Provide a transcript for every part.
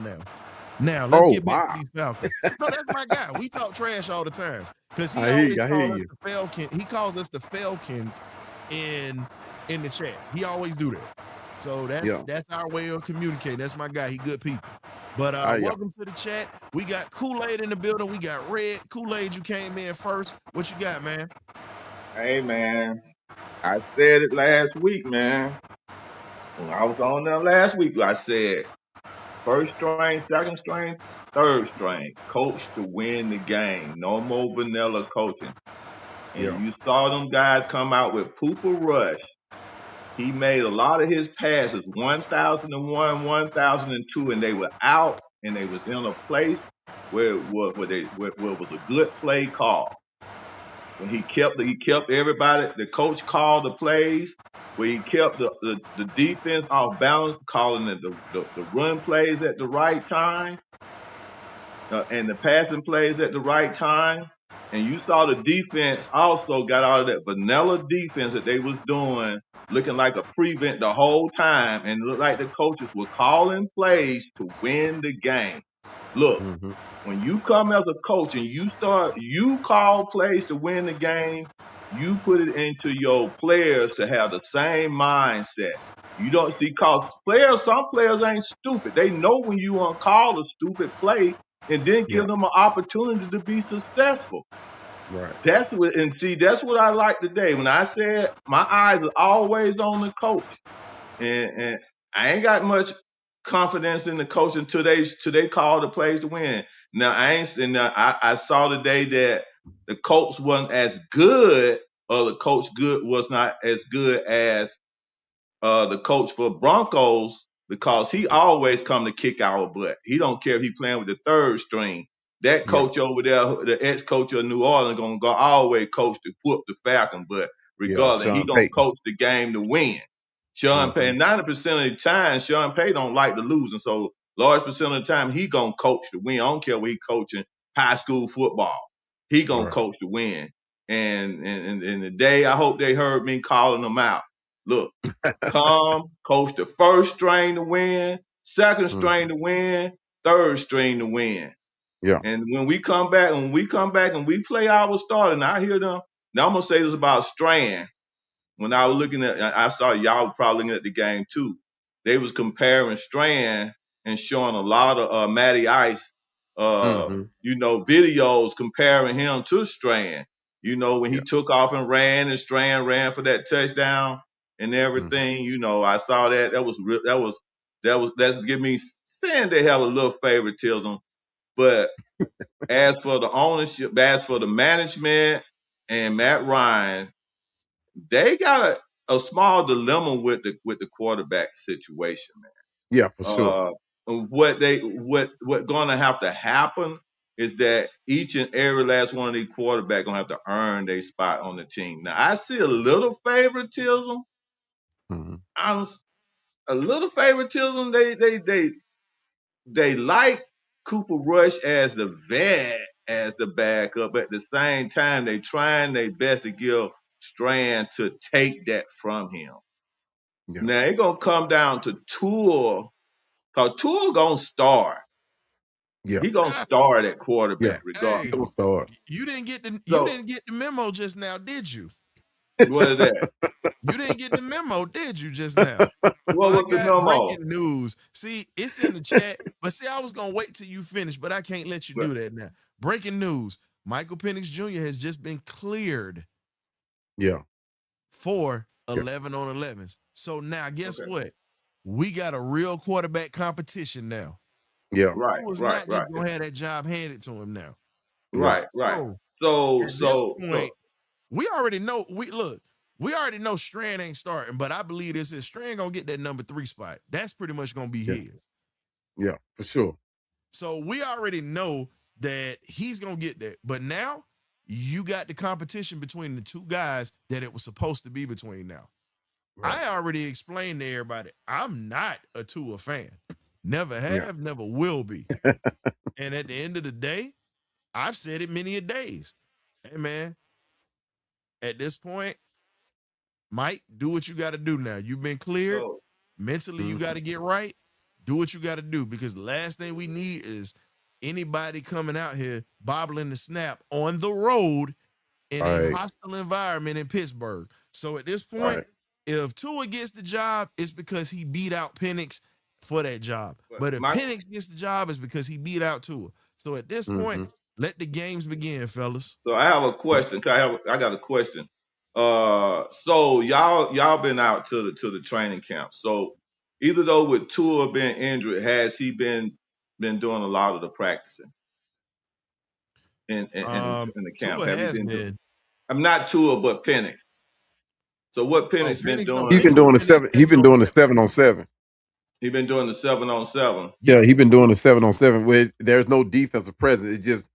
now. Now let's Oh get back to wow. these Falcons. No, that's my guy. We talk trash all the time because he I hear always you. I hear calls us you. the Falcon. He calls us the Falcons in the chat. He always do that. So Yeah. that's our way of communicating. That's my guy. He good people. But Yeah. welcome to the chat. We got Kool-Aid in the building. We got Red. Kool-Aid, you came in first. What you got, man? Hey, man. I said it last week, man. When I was on there last week, I said first string, second string, third string, coach to win the game. No more vanilla coaching. And Yeah. you saw them guys come out with Pooper Rush. He made a lot of his passes, 1,001, 1,002, and they were out and they was in a place where it was a good play call. When he kept everybody, the coach called the plays, where he kept the defense off balance, calling it the run plays at the right time, and the passing plays at the right time. And you saw the defense also got out of that vanilla defense that they was doing, looking like a prevent the whole time, and looked like the coaches were calling plays to win the game. Look, Mm-hmm. when you come as a coach and you call plays to win the game, you put it into your players to have the same mindset. You don't see, cause some players ain't stupid. They know when you want to call a stupid play and then Yeah. give them an opportunity to be successful. Right. That's what I like today. When I said my eyes are always on the coach, and I ain't got much confidence in the coach until they call the plays to win. Now I ain't, and I saw today that the coach wasn't as good, or the coach good was not as good as the coach for Broncos, because he always come to kick our butt. He don't care if he playing with the third string. That Yeah. coach over there, the ex-coach of New Orleans, gonna go always coach to whoop the Falcon butt, Yeah. regardless. He Sean gonna Payton. coach the game to win. Sean Mm-hmm. Payton, 90% of the time, Sean Payton don't like to lose, and so large percent of the time he gonna coach to win. I don't care what he coaching high school football. He gonna Right. coach to win. And the day I hope they heard me calling them out. Look, come coach the first string to win, second Mm. string to win, third string to win. Yeah. And when we come back and we play our start, and I hear them. Now I'm gonna say this about Strand. When I was looking at, I saw y'all were probably looking at the game too. They was comparing Strand and showing a lot of Matty Ice, Mm-hmm. videos comparing him to Strand. When Yeah. he took off and ran, and Strand ran for that touchdown and Mm-hmm. everything. I saw that. That was real. That's give me saying they have a little favoritism. But as for the ownership, as for the management and Matt Ryan, they got a small dilemma with the quarterback situation, Yeah, for man. sure. What gonna have to happen is that each and every last one of these quarterbacks gonna have to earn their spot on the team. Now I see a little favoritism. Mm-hmm. I'm a little favoritism. They like Cooper Rush as the vet, as the backup. But at the same time, they trying their best to give Strand to take that from him. Yeah. Now it's gonna come down to Tua, cause Tua gonna start. Yeah. He gonna start at Yeah. quarterback regardless. Hey, It was hard. you So didn't get the memo just now, did you? what is that? You didn't get the memo, did you, just now? What I was the got memo? breaking news. See, it's in the chat, but see, I was gonna wait till you finish, but I can't let you But do that now. Breaking news: Michael Penix Jr. has just been cleared Yeah. for Yeah. 11 on 11s. So now, guess okay, what? We got a real quarterback competition now. Yeah. right, Who is right, not just right, gonna have that job handed to him now. Yeah. right, right. So So at this so point, so we already know. We already know Strand ain't starting, but I believe this is Strand gonna get that number 3 spot. That's pretty much gonna be Yeah. his. Yeah. For sure. So we already know that he's gonna get that. But now you got the competition between the two guys that it was supposed to be between now. Right. I already explained to everybody, I'm not a Tua fan. Never Yeah. have, never will be. And at the end of the day, I've said it many a days. Hey man, at this point, Mike, do what you got to do now. You've been cleared. so Mentally, you got Mm-hmm. to get right. Do what you got to do, because the last thing we need is anybody coming out here bobbling the snap on the road in a Right. hostile environment in Pittsburgh. So at this point, Right. if Tua gets the job, it's because he beat out Penix for that job. But if My, Penix gets the job, it's because he beat out Tua. So at this point, let the games begin, fellas. so I have a question. I got a question. So y'all been out to the training camp. So either though with Tua being injured, has he been doing a lot of the practicing in the camp? Tua Have he has been doing? been. I'm not Tua, but Penix. So what Oh, Penix been Penix, no, He's doing? been doing the Penix 7. He's been taking over. doing the 7-on-7. He been doing the 7-on-7. Yeah, he's been doing the 7-on-7 where there's no defensive presence. It's just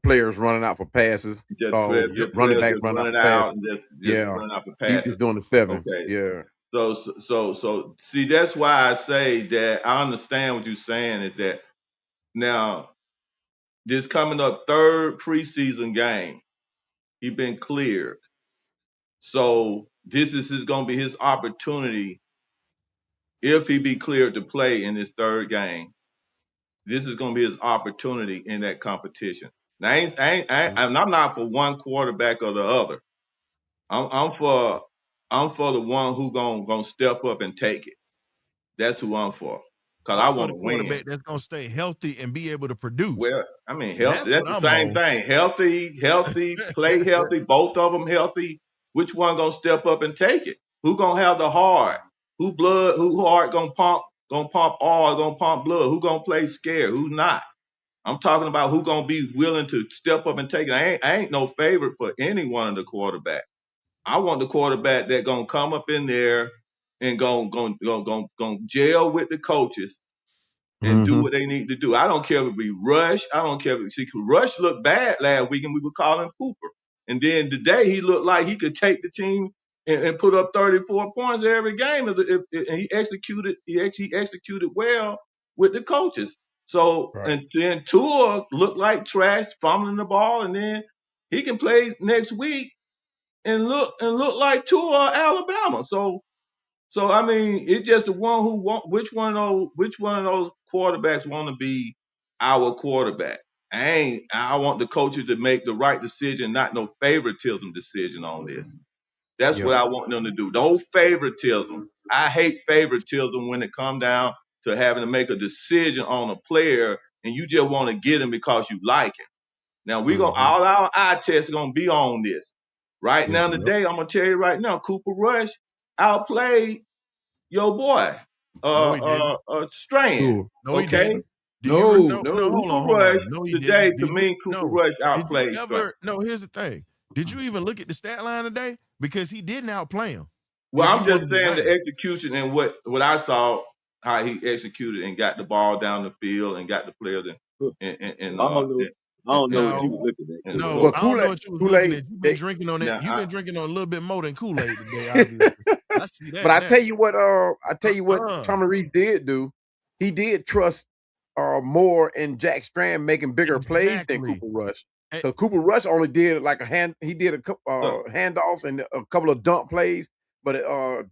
players running out for passes. Just Running players back just running out running for passes. out and just Yeah, running out for he's passes. just doing the 7s. Okay. Yeah. So see, that's why I say that I understand what you're saying is that now this coming up third preseason game, he been cleared. So this is going to be his opportunity if he be cleared to play in his third game. This is going to be his opportunity in that competition. Now, I'm not for one quarterback or the other. I'm for the one who gonna step up and take it. That's who I'm for. Cause I For want the to win. quarterback that's gonna stay healthy and be able to produce. Well, I mean, That's healthy. That's what the I'm same on. thing. Healthy, play healthy. Both of them healthy. Which one gonna step up and take it? Who gonna have the heart? Who heart gonna pump oil, gonna pump blood? Who gonna play scared? Who not? I'm talking about who gonna be willing to step up and take it. I ain't no favorite for any one of the quarterbacks. I want the quarterback that gonna come up in there and gonna gel with the coaches and do what they need to do. I don't care if we Rush. I don't care if Rush looked bad last week and we were calling Cooper. And then today he looked like he could take the team and put up 34 points every game. And he executed well with the coaches. So and then Tua looked like trash, fumbling the ball, and then he can play next week and look like Tua Alabama. So I mean, it's just the one who want which one of those quarterbacks want to be our quarterback. I want the coaches to make the right decision, not no favoritism decision on this. That's what I want them to do. No favoritism. I hate favoritism when it come down to having to make a decision on a player and you just want to get him because you like him. Now all our eye tests are gonna be on this. Right now today, I'm gonna tell you right now, Cooper Rush outplayed your boy, No, he didn't. Strand. No, he Okay, didn't. Hold on, Cooper Rush No, he today didn't. to me, Cooper Rush outplayed Strand. No, here's the thing. Did you even look at the stat line today? Because he didn't outplay him. Well, I'm just saying the execution and what I saw, how he executed and got the ball down the field and got the players I don't know what you was looking at. No, Well, I don't know what you was looking at. You've been drinking on that. Nah, You've been drinking on a little bit more than Kool-Aid today, obviously. I see that. But I tell you what, Tommy Reed did do. He did trust more in Jack Strand making bigger plays than Cooper Rush. So Cooper Rush only did like he did a couple handoffs and a couple of dump plays, but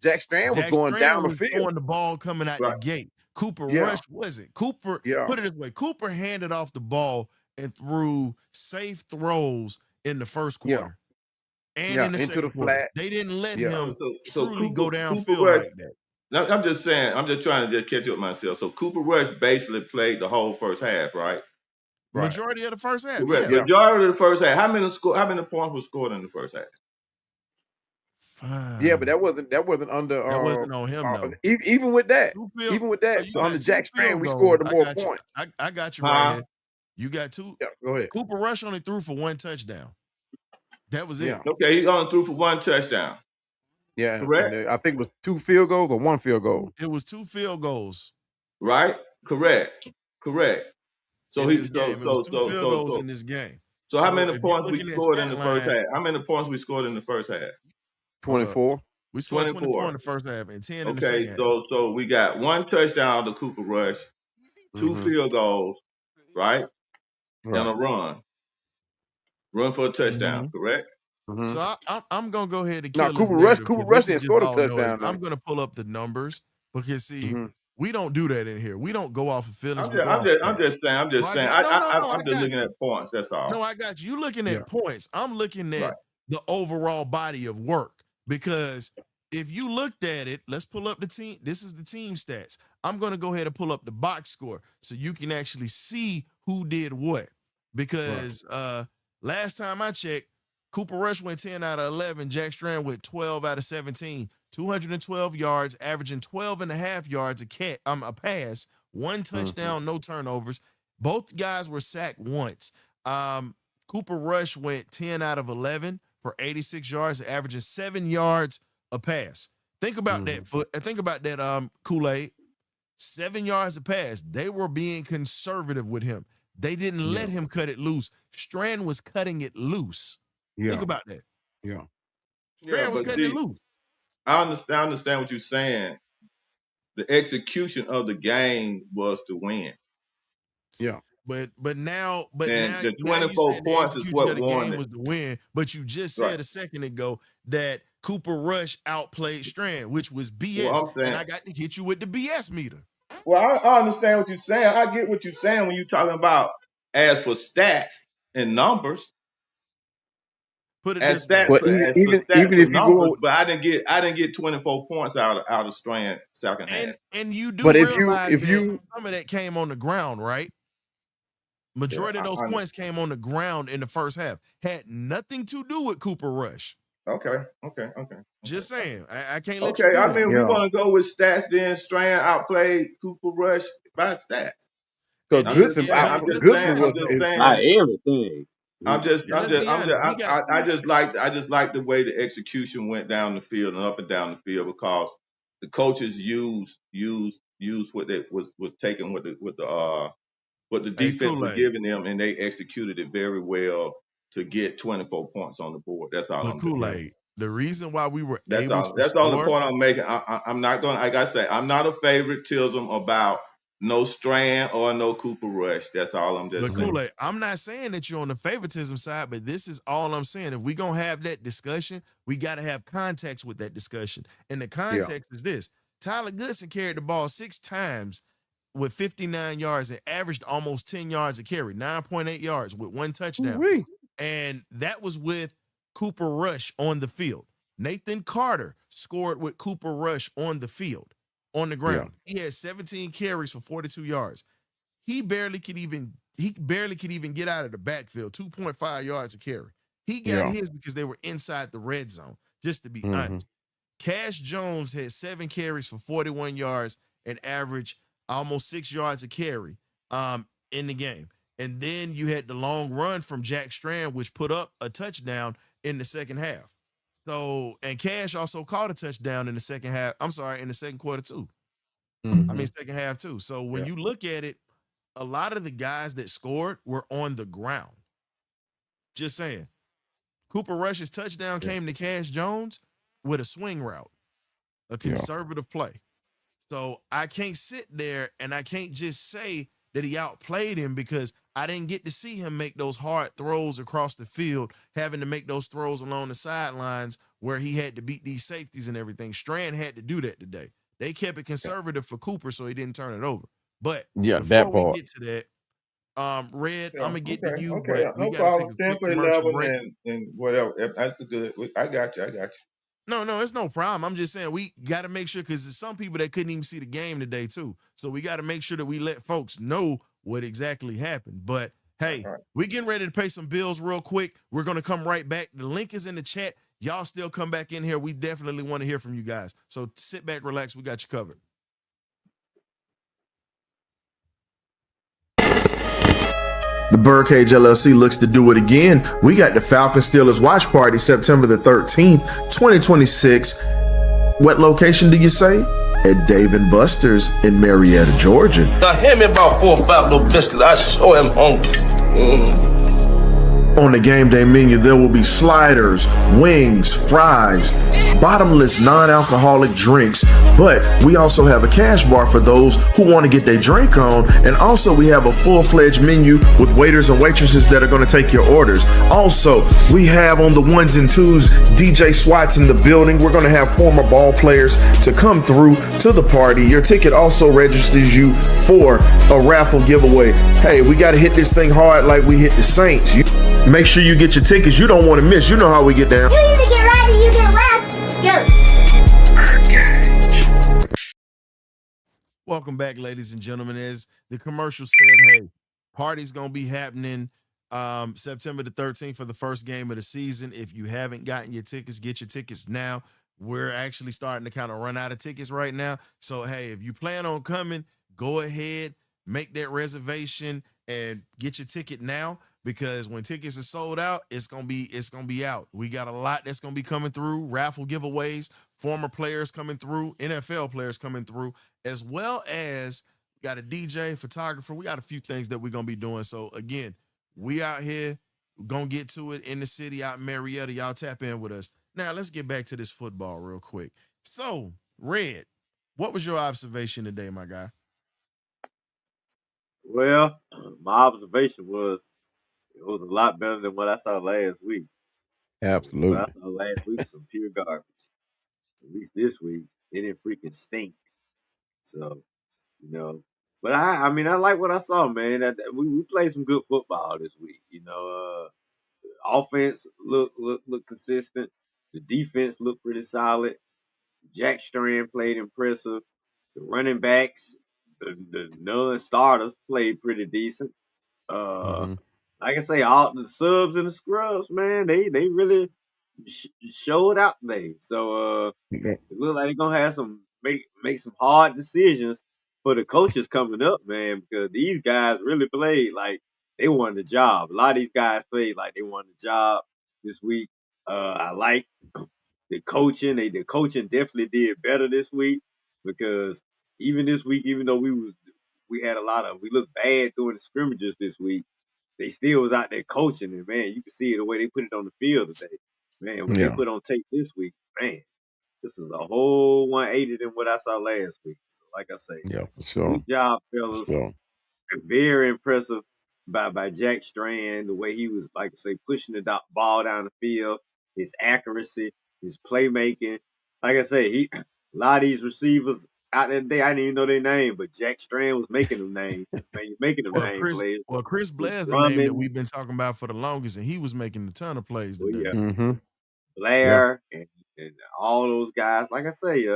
Jack Strand was going down the field, throwing the ball coming out the gate. Cooper Rush wasn't. Put it this way, Cooper handed off the ball and threw safe throws in the first quarter. And in the into the quarter. flat. They didn't let him truly Cooper, go downfield Cooper Rush, like that. Now, I'm just saying, I'm just trying to just catch up myself. So Cooper Rush basically played the whole first half, right? Majority of the first half. Correct. Majority of the first half. How many points were scored in the first half? 5. Yeah, but that wasn't under. That wasn't on him though. Even with that, under Jack Strand, we scored the more points. I got you right here. You got 2. Yeah, go ahead. Cooper Rush only threw for 1 touchdown. That was it. Okay, he only threw for 1 touchdown. Yeah, correct. I think it was 2 field goals or 1 field goal. It was 2 field goals. Right? Correct. So it was 2 field goals in this game. So how many points we scored in the first half? How many points we scored in the first half? 24. We scored 24 in the first half and 10 in the second half. So we got 1 touchdown to Cooper Rush, 2 field goals, right? And a run for a touchdown, correct? So I'm gonna go ahead and kill Cooper Rush didn't score the touchdown. I'm gonna pull up the numbers because see, We don't do that in here. We don't go off of feelings. I'm just saying. I'm just looking at points. That's all. No, I got you. You looking at points. I'm looking at the overall body of work, because if you looked at it, let's pull up the team. This is the team stats. I'm going to go ahead and pull up the box score so you can actually see who did what. Because last time I checked, Cooper Rush went 10 out of 11. Jack Strand went 12 out of 17. 212 yards, averaging 12.5 yards a pass, 1 touchdown, no turnovers. Both guys were sacked once. Cooper Rush went 10 out of 11 for 86 yards, averaging 7 yards a pass. Think about that. Think about that, Kool-Aid. 7 yards a pass. They were being conservative with him. They didn't let him cut it loose. Strand was cutting it loose. Think about that. Strand was cutting it loose. I understand what you're saying. The execution of the game was to win. Yeah. But now the 24 points is what won it. Was the win. But you just said a second ago that Cooper Rush outplayed Strand, which was BS. Well, and I got to hit you with the BS meter. Well, I understand what you're saying. I get what you're saying when you're talking about as for stats and numbers. Put it this way. Even if you go, but I didn't get 24 points out of Strand second half. And you do, but realize if you some of that came on the ground, right? Majority of those points came on the ground in the first half. Had nothing to do with Cooper Rush. Okay. Just saying. I can't let you. Okay, I mean, we're gonna go with stats. Then Strand outplayed Cooper Rush by stats. So Goodson was not everything. I just like the way the execution went down the field and up and down the field, because the coaches used what they was taking what the defense was giving them, and they executed it very well to get 24 points on the board. That's all I'm doing. The reason why we were that's all the point I'm making. I'm not going. Like I say, I'm not a favoritism about no Strand or no Cooper Rush. That's all I'm just saying. Kool-Aid, I'm not saying that you're on the favoritism side, but this is all I'm saying. If we're going to have that discussion, we got to have context with that discussion. And the context is this. Tyler Goodson carried the ball 6 times with 59 yards and averaged almost 10 yards a carry, 9.8 yards with 1 touchdown. And that was with Cooper Rush on the field. Nathan Carter scored with Cooper Rush on the field. On the ground, he had 17 carries for 42 yards. He barely could even get out of the backfield. 2.5 yards a carry. He got his because they were inside the red zone. Just to be honest, Cash Jones had 7 carries for 41 yards and averaged almost 6 yards a carry in the game. And then you had the long run from Jack Strand, which put up a touchdown in the second half. So, and Cash also caught a touchdown in the second half. I'm sorry, in the second quarter too. I mean, second half too. So when you look at it, a lot of the guys that scored were on the ground. Just saying. Cooper Rush's touchdown came to Cash Jones with a swing route, a conservative play. So I can't sit there and I can't just say that he outplayed him, because I didn't get to see him make those hard throws across the field, having to make those throws along the sidelines where he had to beat these safeties and everything. Strand had to do that today. They kept it conservative for Cooper so he didn't turn it over. But that part. We get to that, Red, I'm gonna get to you. Okay, but no problem. 10 for 11 and whatever. That's good. I got you. No, it's no problem. I'm just saying we got to make sure, because there's some people that couldn't even see the game today too. So we got to make sure that we let folks know what exactly happened. But hey, we getting ready to pay some bills real quick. We're going to come right back. The link is in the chat. Y'all still come back in here. We definitely want to hear from you guys. So sit back, relax. We got you covered. The Birdcage LLC looks to do it again. We got the Falcons Steelers watch party September the 13th, 2026. What location do you say? At Dave & Buster's in Marietta, Georgia. Now hand me about 4 or 5 little biscuits. I sure am hungry. On the game day menu, there will be sliders, wings, fries, bottomless non-alcoholic drinks, but we also have a cash bar for those who want to get their drink on, and also we have a full-fledged menu with waiters and waitresses that are going to take your orders. Also, we have on the ones and twos DJ Swats in the building. We're going to have former ball players to come through to the party. Your ticket also registers you for a raffle giveaway. Hey, we got to hit this thing hard like we hit the Saints. Make sure you get your tickets. You don't want to miss. You know how we get down. You either get right or you get left. Go. Welcome back, ladies and gentlemen. As the commercial said, hey, party's going to be happening September the 13th for the first game of the season. If you haven't gotten your tickets, get your tickets now. We're actually starting to kind of run out of tickets right now. So, hey, if you plan on coming, go ahead, make that reservation and get your ticket now. Because when tickets are sold out, it's gonna be out. We got a lot that's gonna be coming through, raffle giveaways, former players coming through, NFL players coming through, as well as got a DJ, photographer. We got a few things that we're gonna be doing. So again, we out here, we're gonna get to it in the city out in Marietta. Y'all tap in with us. Now let's get back to this football real quick. So, Red, what was your observation today, my guy? Well, my observation was it was a lot better than what I saw last week. Absolutely. What I saw last week was some pure garbage. At least this week, it didn't freaking stink. So, but I mean, I like what I saw, man. We played some good football this week. Offense look consistent. The defense looked pretty solid. Jack Strand played impressive. The running backs, the non-starters played pretty decent. Like I say, all the subs and the scrubs, man, they really showed out today. So it looks like they're gonna have some make some hard decisions for the coaches coming up, man, because these guys really played like they won the job. A lot of these guys played like they won the job this week. I like the coaching. The coaching definitely did better this week because even this week, even though we looked bad during the scrimmages this week, they still was out there coaching, and man, you can see the way they put it on the field today. Man, what they put on tape this week, man, this is a whole 180 than what I saw last week. So, like I say, for sure. good job, fellas. Sure. Very impressive by Jack Strand, the way he was, like I say, pushing the ball down the field, his accuracy, his playmaking. Like I say, a lot of these receivers out there today, I didn't even know their name, but Jack Strand was making them names. Man, you're making them name plays. Chris Blair's the name that we've been talking about for the longest, and he was making a ton of plays today. Blair and all those guys. Like I say,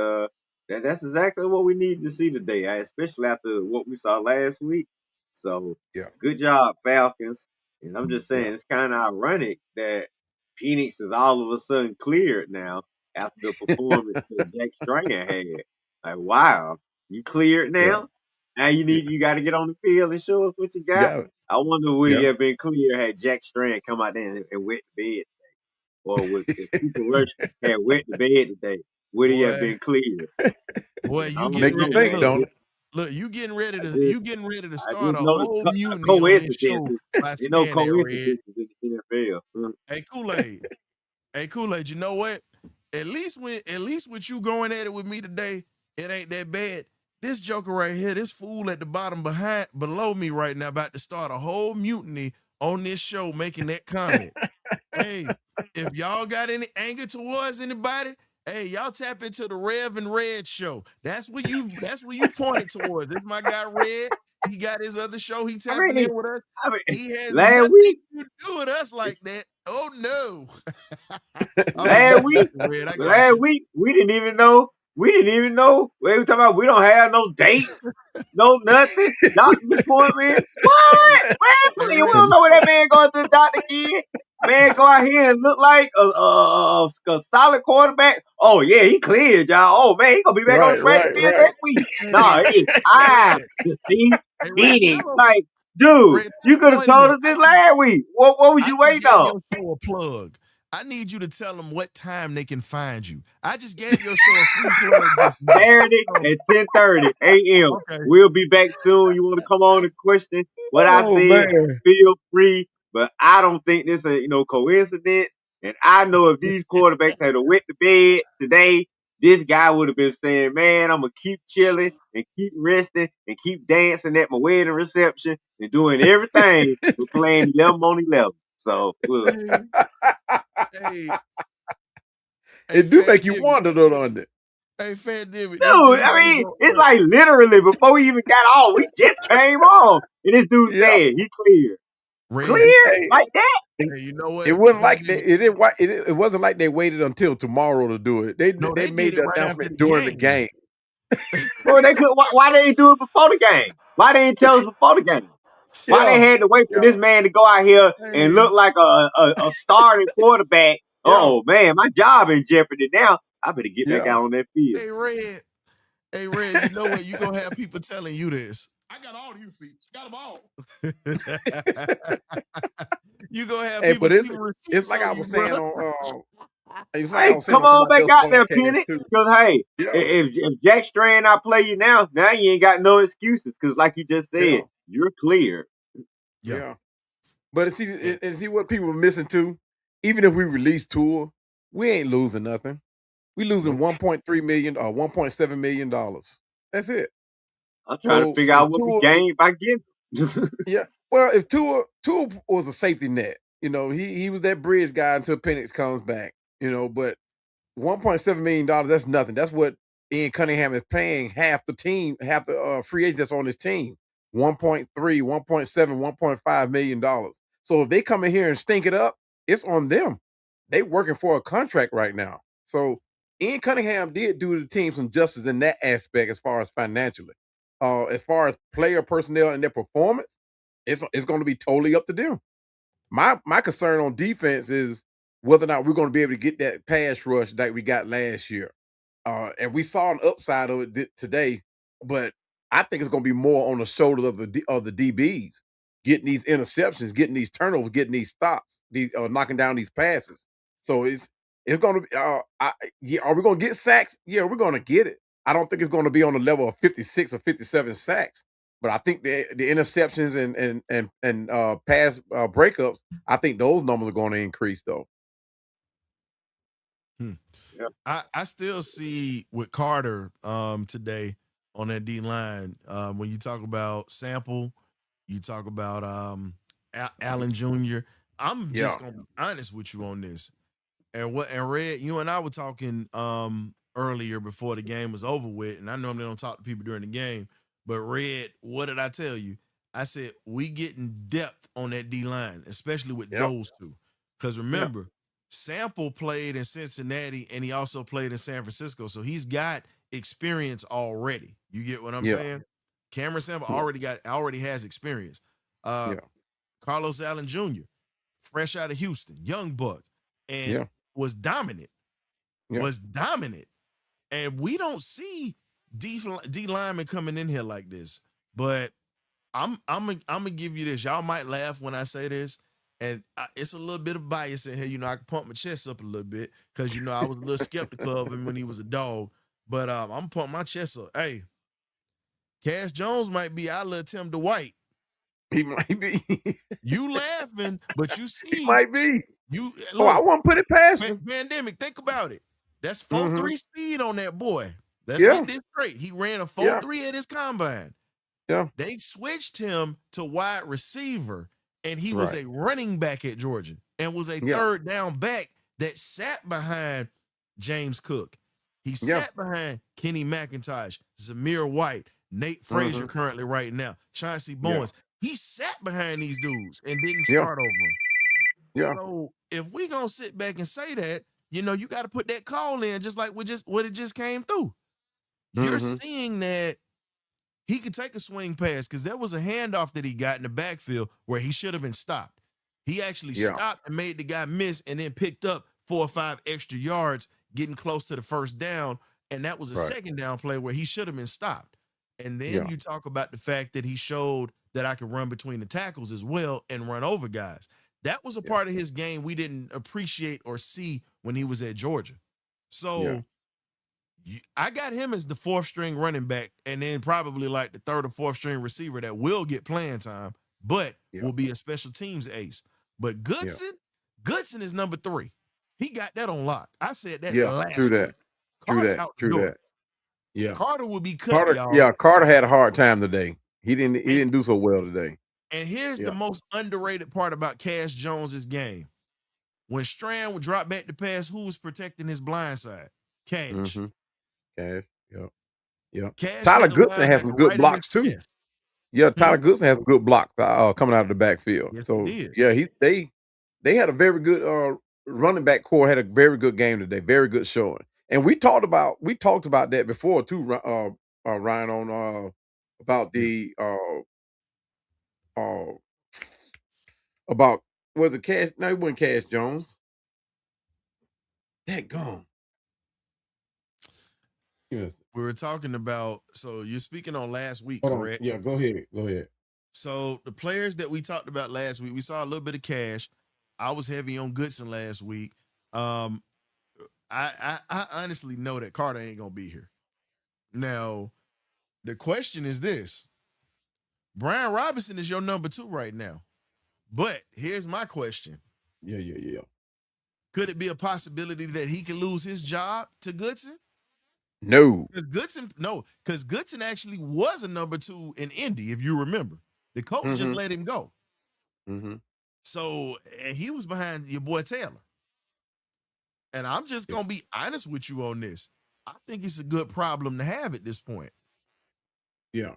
that's exactly what we need to see today, especially after what we saw last week. So, good job, Falcons. And I'm just saying, it's kind of ironic that Phoenix is all of a sudden cleared now after the performance that Jack Strand had. Like, wow, you cleared now? Now you got to get on the field and show us what you got. I wonder would he have been clear had Jack Strand come out there and wet the bed. Or if Cooper Rush had wet the bed today, would he have been cleared? Boy, you getting ready to think, don't it? Look, you getting ready to start a whole mutiny on this show by saying that, Red. In the NFL. Hey, Kool-Aid. Hey, Kool-Aid, you know what? At least with you going at it with me today, it ain't that bad. This joker right here, this fool at the bottom below me right now about to start a whole mutiny on this show making that comment. Hey, if y'all got any anger towards anybody, hey, y'all tap into the Rev and Red show. That's where you pointed towards. This is my guy Red. He got his other show. He tapping in with us. He has nothing to do with us like that. Oh no. last week, we didn't even know. We were talking about we don't have no dates, no nothing. Doctor's appointment. What? Man, please, we don't know where that man going to the doctor again. Man, go out here and look like a solid quarterback. Oh yeah, he cleared, y'all. Oh man, he gonna be back on the practice field next week. No, it's time to see Phoenix. Like, dude, you could have told us this last week. What was you waiting on? Your show a plug. I need you to tell them what time they can find you. I just gave your show a free plug. Saturday at 10:30 a.m. Okay. We'll be back soon. You want to come on and question what I said? Man. Feel free. but I don't think this is coincidence. And I know if these quarterbacks had went to bed today, this guy would have been saying, "Man, I'm gonna keep chilling and keep resting and keep dancing at my wedding reception and doing everything but playing 11 on 11." So look, Hey, it do Fat make you David. wonder though, doesn't it? Hey, Fat David, this dude, just how I we mean, go. it's Look, like literally before we even got on, we just came on, and this dude Yeah. said he cleared, Red. cleared Hey, like that. Hey, you know it what? wasn't Fat like David. it wasn't like they waited until tomorrow to do it. No, They they did made it the right after announcement the during the game. game. Well, they could. Why they didn't do it before the game? Why they didn't tell us before the game? Why they Yeah. had to wait for Yeah. this man to go out here and Hey, look like a starting quarterback? Yeah. Oh man, my job in jeopardy now. I better get back Yeah. out on that field. hey, Red. Hey, Red, you know what? You gonna have people telling you this. I got all the receipts. Got them all. You gonna have Hey, people but keep it's receipts like I on you, was bro. saying on it's like I Hey, was saying come on on somebody back else's out there, podcast Penny. too. Because hey, Yeah. if Jack Strand not play you now you ain't got no excuses. Because like you just Yeah. said, you're clear. Yeah. Yeah. But see what people are missing too. Even if we release Tua, we ain't losing nothing. We losing Nope. $1.3 million or $1.7 million. That's it. I'm trying to So figure if out what we Tua, gained by getting. yeah, well, if Tua was a safety net, he was that bridge guy until Penix comes back, but $1.7 million, that's nothing. That's what Ian Cunningham is paying half the team, half the free agents that's on his team. 1.3, 1.7, $1.5 million. So if they come in here and stink it up, it's on them. They working for a contract right now. So Ian Cunningham did do the team some justice in that aspect as far as financially. As far as player personnel and their performance, it's going to be totally up to them. My concern on defense is whether or not we're going to be able to get that pass rush that we got last year. And we saw an upside of it today, but I think it's going to be more on the shoulders of the DBs getting these interceptions, getting these turnovers, getting these stops, knocking down these passes. So it's going to be. Are we going to get sacks? Yeah, we're going to get it. I don't think it's going to be on the level of 56 or 57 sacks. But I think the interceptions and pass breakups, I think those numbers are going to increase though. Yeah. I still see with Carter today on that D line. When you talk about Sample, you talk about Allen Jr. I'm just gonna be honest with you on this. And Red, you and I were talking earlier before the game was over with, and I normally don't talk to people during the game. But Red, what did I tell you? I said we getting depth on that D line, especially with those two. Because remember, Sample played in Cincinnati and he also played in San Francisco, so he's got experience already. You get what I'm saying? Cameron Sample already has experience. Carlos Allen Jr., fresh out of Houston, young buck, and was dominant. Was dominant. And we don't see D linemen coming in here like this. But I'm gonna give you this. Y'all might laugh when I say this, and it's a little bit of bias in here. I can pump my chest up a little bit because I was a little skeptical of him when he was a dog. But I'm gonna pump my chest up. Hey, Cass Jones might be our little Tim Dwight. He might be. You laughing, but you see, he might be. You look, I look. won't put it past him. Pandemic. Think about it. That's 4.3 speed on that boy. Let's Yeah. get this straight. He ran a 4.3 at his combine. Yeah. They switched him to wide receiver, and he was a running back at Georgia and was a third down back that sat behind James Cook. He sat behind Kenny McIntosh, Zamir White, Nate Frazier currently right now, Chauncey Bowens. He sat behind these dudes and didn't start over them. Yeah. So if we gonna sit back and say that, you got to put that call in just like what it just came through. You're seeing that he could take a swing pass because there was a handoff that he got in the backfield where he should have been stopped. He actually stopped and made the guy miss and then picked up 4 or 5 extra yards getting close to the first down. And that was a second down play where he should have been stopped. And then you talk about the fact that he showed that I could run between the tackles as well and run over guys. That was a part of his game we didn't appreciate or see when he was at Georgia. So I got him as the 4th string running back and then probably like the 3rd or 4th string receiver that will get playing time, but will be a special teams ace. But Goodson is number 3. He got that on lock. I said that last true that. week. Carter out the door. That. Yeah. Carter will be cut, y'all. Yeah, Carter had a hard time today. He didn't do so well today. And here's the most underrated part about Cash Jones's game. When Strand would drop back to pass, who was protecting his blind side? Cash. Mm-hmm. Cash, yep. Cash Tyler Goodson has some good blocks too. Chest. Yeah, Tyler Goodson has some good blocks coming out of the backfield. Yes, so he they had a very good running back core, had a very good game today, very good showing. And we talked about that before too, Ryan, on about the about was it Cash? No, it wasn't Cash Jones. That gone. Yes. We were talking about, so you're speaking on last week, Hold correct? On. Yeah, go ahead. So the players that we talked about last week, we saw a little bit of Cash. I was heavy on Goodson last week. I honestly know that Carter ain't gonna be here. Now, the question is this: Brian Robinson is your number 2 right now. But here's my question. Yeah. Could it be a possibility that he could lose his job to Goodson? No. Because Goodson actually was a number 2 in Indy, if you remember. The coach just let him go. Mm-hmm. So, and he was behind your boy Taylor. And I'm just going to be honest with you on this. I think it's a good problem to have at this point. Yeah.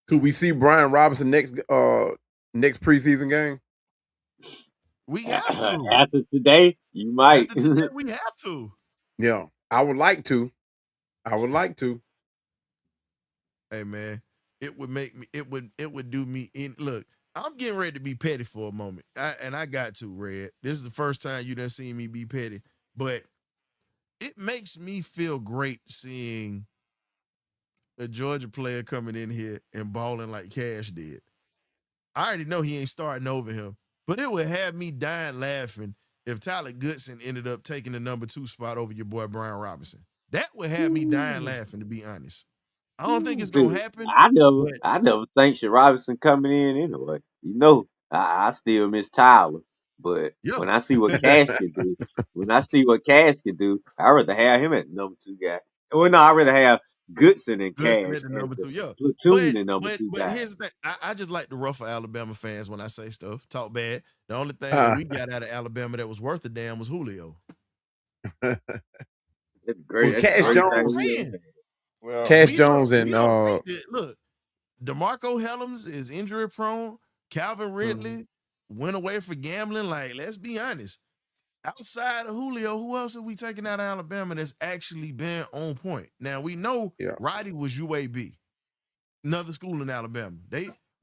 Could we see Brian Robinson next preseason game? We have to. After today, you might. After today, we have to. Yeah, I would like to. Hey man, it would make me. It would do me in. Look, I'm getting ready to be petty for a moment, I got to, Red. This is the first time you done seen me be petty, but it makes me feel great seeing a Georgia player coming in here and balling like Cash did. I already know he ain't starting over him, but it would have me dying laughing if Tyler Goodson ended up taking the number 2 spot over your boy Brian Robinson. That would have me dying laughing, to be honest. I don't think it's gonna happen. I never think Sha Robinson coming in anyway. You know, I still miss Tyler, but when I see what Cash can do, I'd rather have him at number 2 guy. Well, no, I'd rather have Goodson and Cash at the number 2, platoon and number 2 but guy. here's the thing. I just like to ruffle Alabama fans when I say stuff, talk bad. The only thing that we got out of Alabama that was worth a damn was Julio. That's great. Well, Cash Jones. Well, Cash Jones and look, DeMarco Hellams is injury prone. Calvin Ridley went away for gambling. Like, let's be honest. Outside of Julio, who else have we taken out of Alabama that's actually been on point? Now we know Roddy was UAB, another school in Alabama.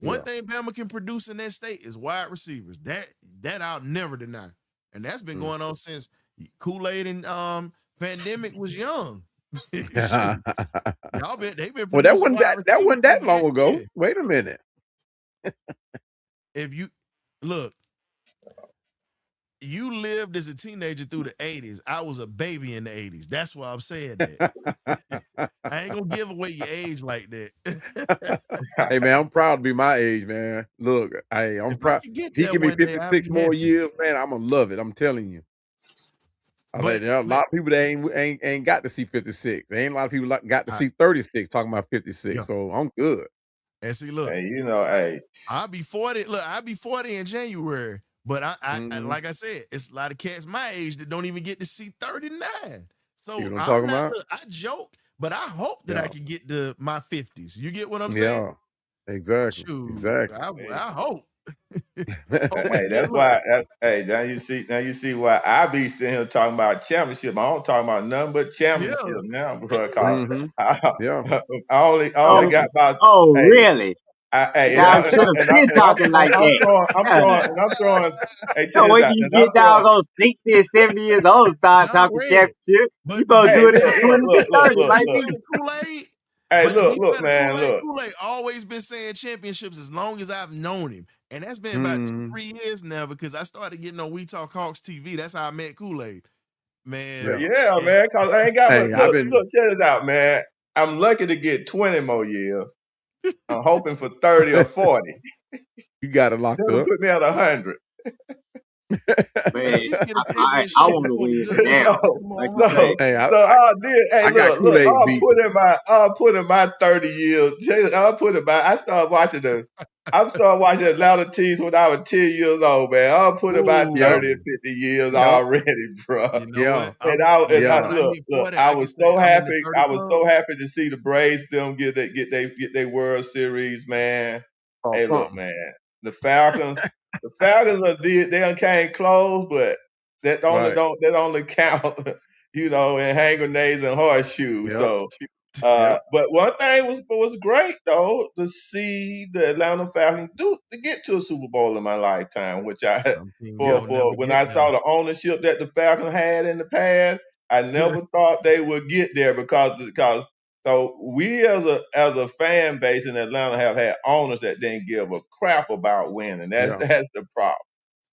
One thing Bama can produce in that state is wide receivers. That I'll never deny, and that's been going on since Kool-Aid and Pandemic was young. They've been well, that wasn't that long ago. Yeah. Wait a minute. If you look, you lived as a teenager through the 80s. I was a baby in the 80s. That's why I'm saying that. I ain't gonna give away your age like that. Hey man, I'm proud to be my age, man. Look, I'm proud. He give me 56 more years, man. I'm gonna love it. I'm telling you. There are a lot of people that ain't got to see 56. There ain't a lot of people got to see 36 talking about 56. Yeah. So I'm good. And see, look, I'll be 40. Look, I'll be 40 in January. But I like I said, it's a lot of cats my age that don't even get to see 39. So you know what I'm talking about? I joke, but I hope that I can get to my 50s. You get what I'm saying? Yeah, exactly. Shoot, exactly. I hope. Hey, that's why. Now you see why I be sitting here talking about championship. I don't talk about nothing but championship now, bro. I only got about. Oh, really? I should have been talking like that. I'm throwing. When you get down on 60 and 70 years old, start talking championship. You gonna do it in the 20s and 30s, like me. Kool-Aid. Hey, look, man, Kool-Aid always been saying championships as long as I've known him, and that's been about 3 years now because I started getting on We Talk Hawks TV. That's how I met Kool-Aid, man. Yeah, man. Cause I ain't got. Look, check it out, man. I'm lucky to get 20 more years. I'm hoping for 30 or 40. You got it locked up. Put me at 100. Man, At least get a I championship want to before the win good now. times. No, Come Like on, you huh? say, Hey, no, I did. Hey, I got look, Kool-Aid beat. I'll put in my 30 years. I started watching Atlanta teams when I was 10 years old, man. I'll put in my 30 Ooh, and 50 years Yep. already, bro. you know Yeah. what? And I Yeah. When I look, hit 40, I I was can say so I'm in the happy. 30 I was club. so happy to see the Braves them get their World Series, man. Or Hey, look, something. man. The Falcons they done came close, but Right. that only count, in hand grenades and horseshoes. Yep. So Yep. but one thing was great though to see the Atlanta Falcons to get to a Super Bowl in my lifetime, which I Some teams Yeah. don't never for when get I there. saw the ownership that the Falcons had in the past, I never thought they would get there because so we as a fan base in Atlanta have had owners that didn't give a crap about winning. Yeah. That's the problem.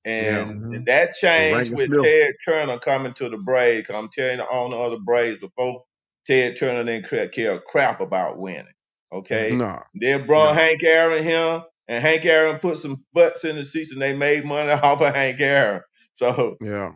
Yeah. And Mhm. that And changed Rankin with Smith. Ted Turner coming to the Braves. 'Cause I'm telling you, the owner of the Braves before Ted Turner didn't care crap about winning. Okay, No. they brought No. Hank Aaron here, and Hank Aaron put some butts in the seats, and they made money off of Hank Aaron. So Yeah.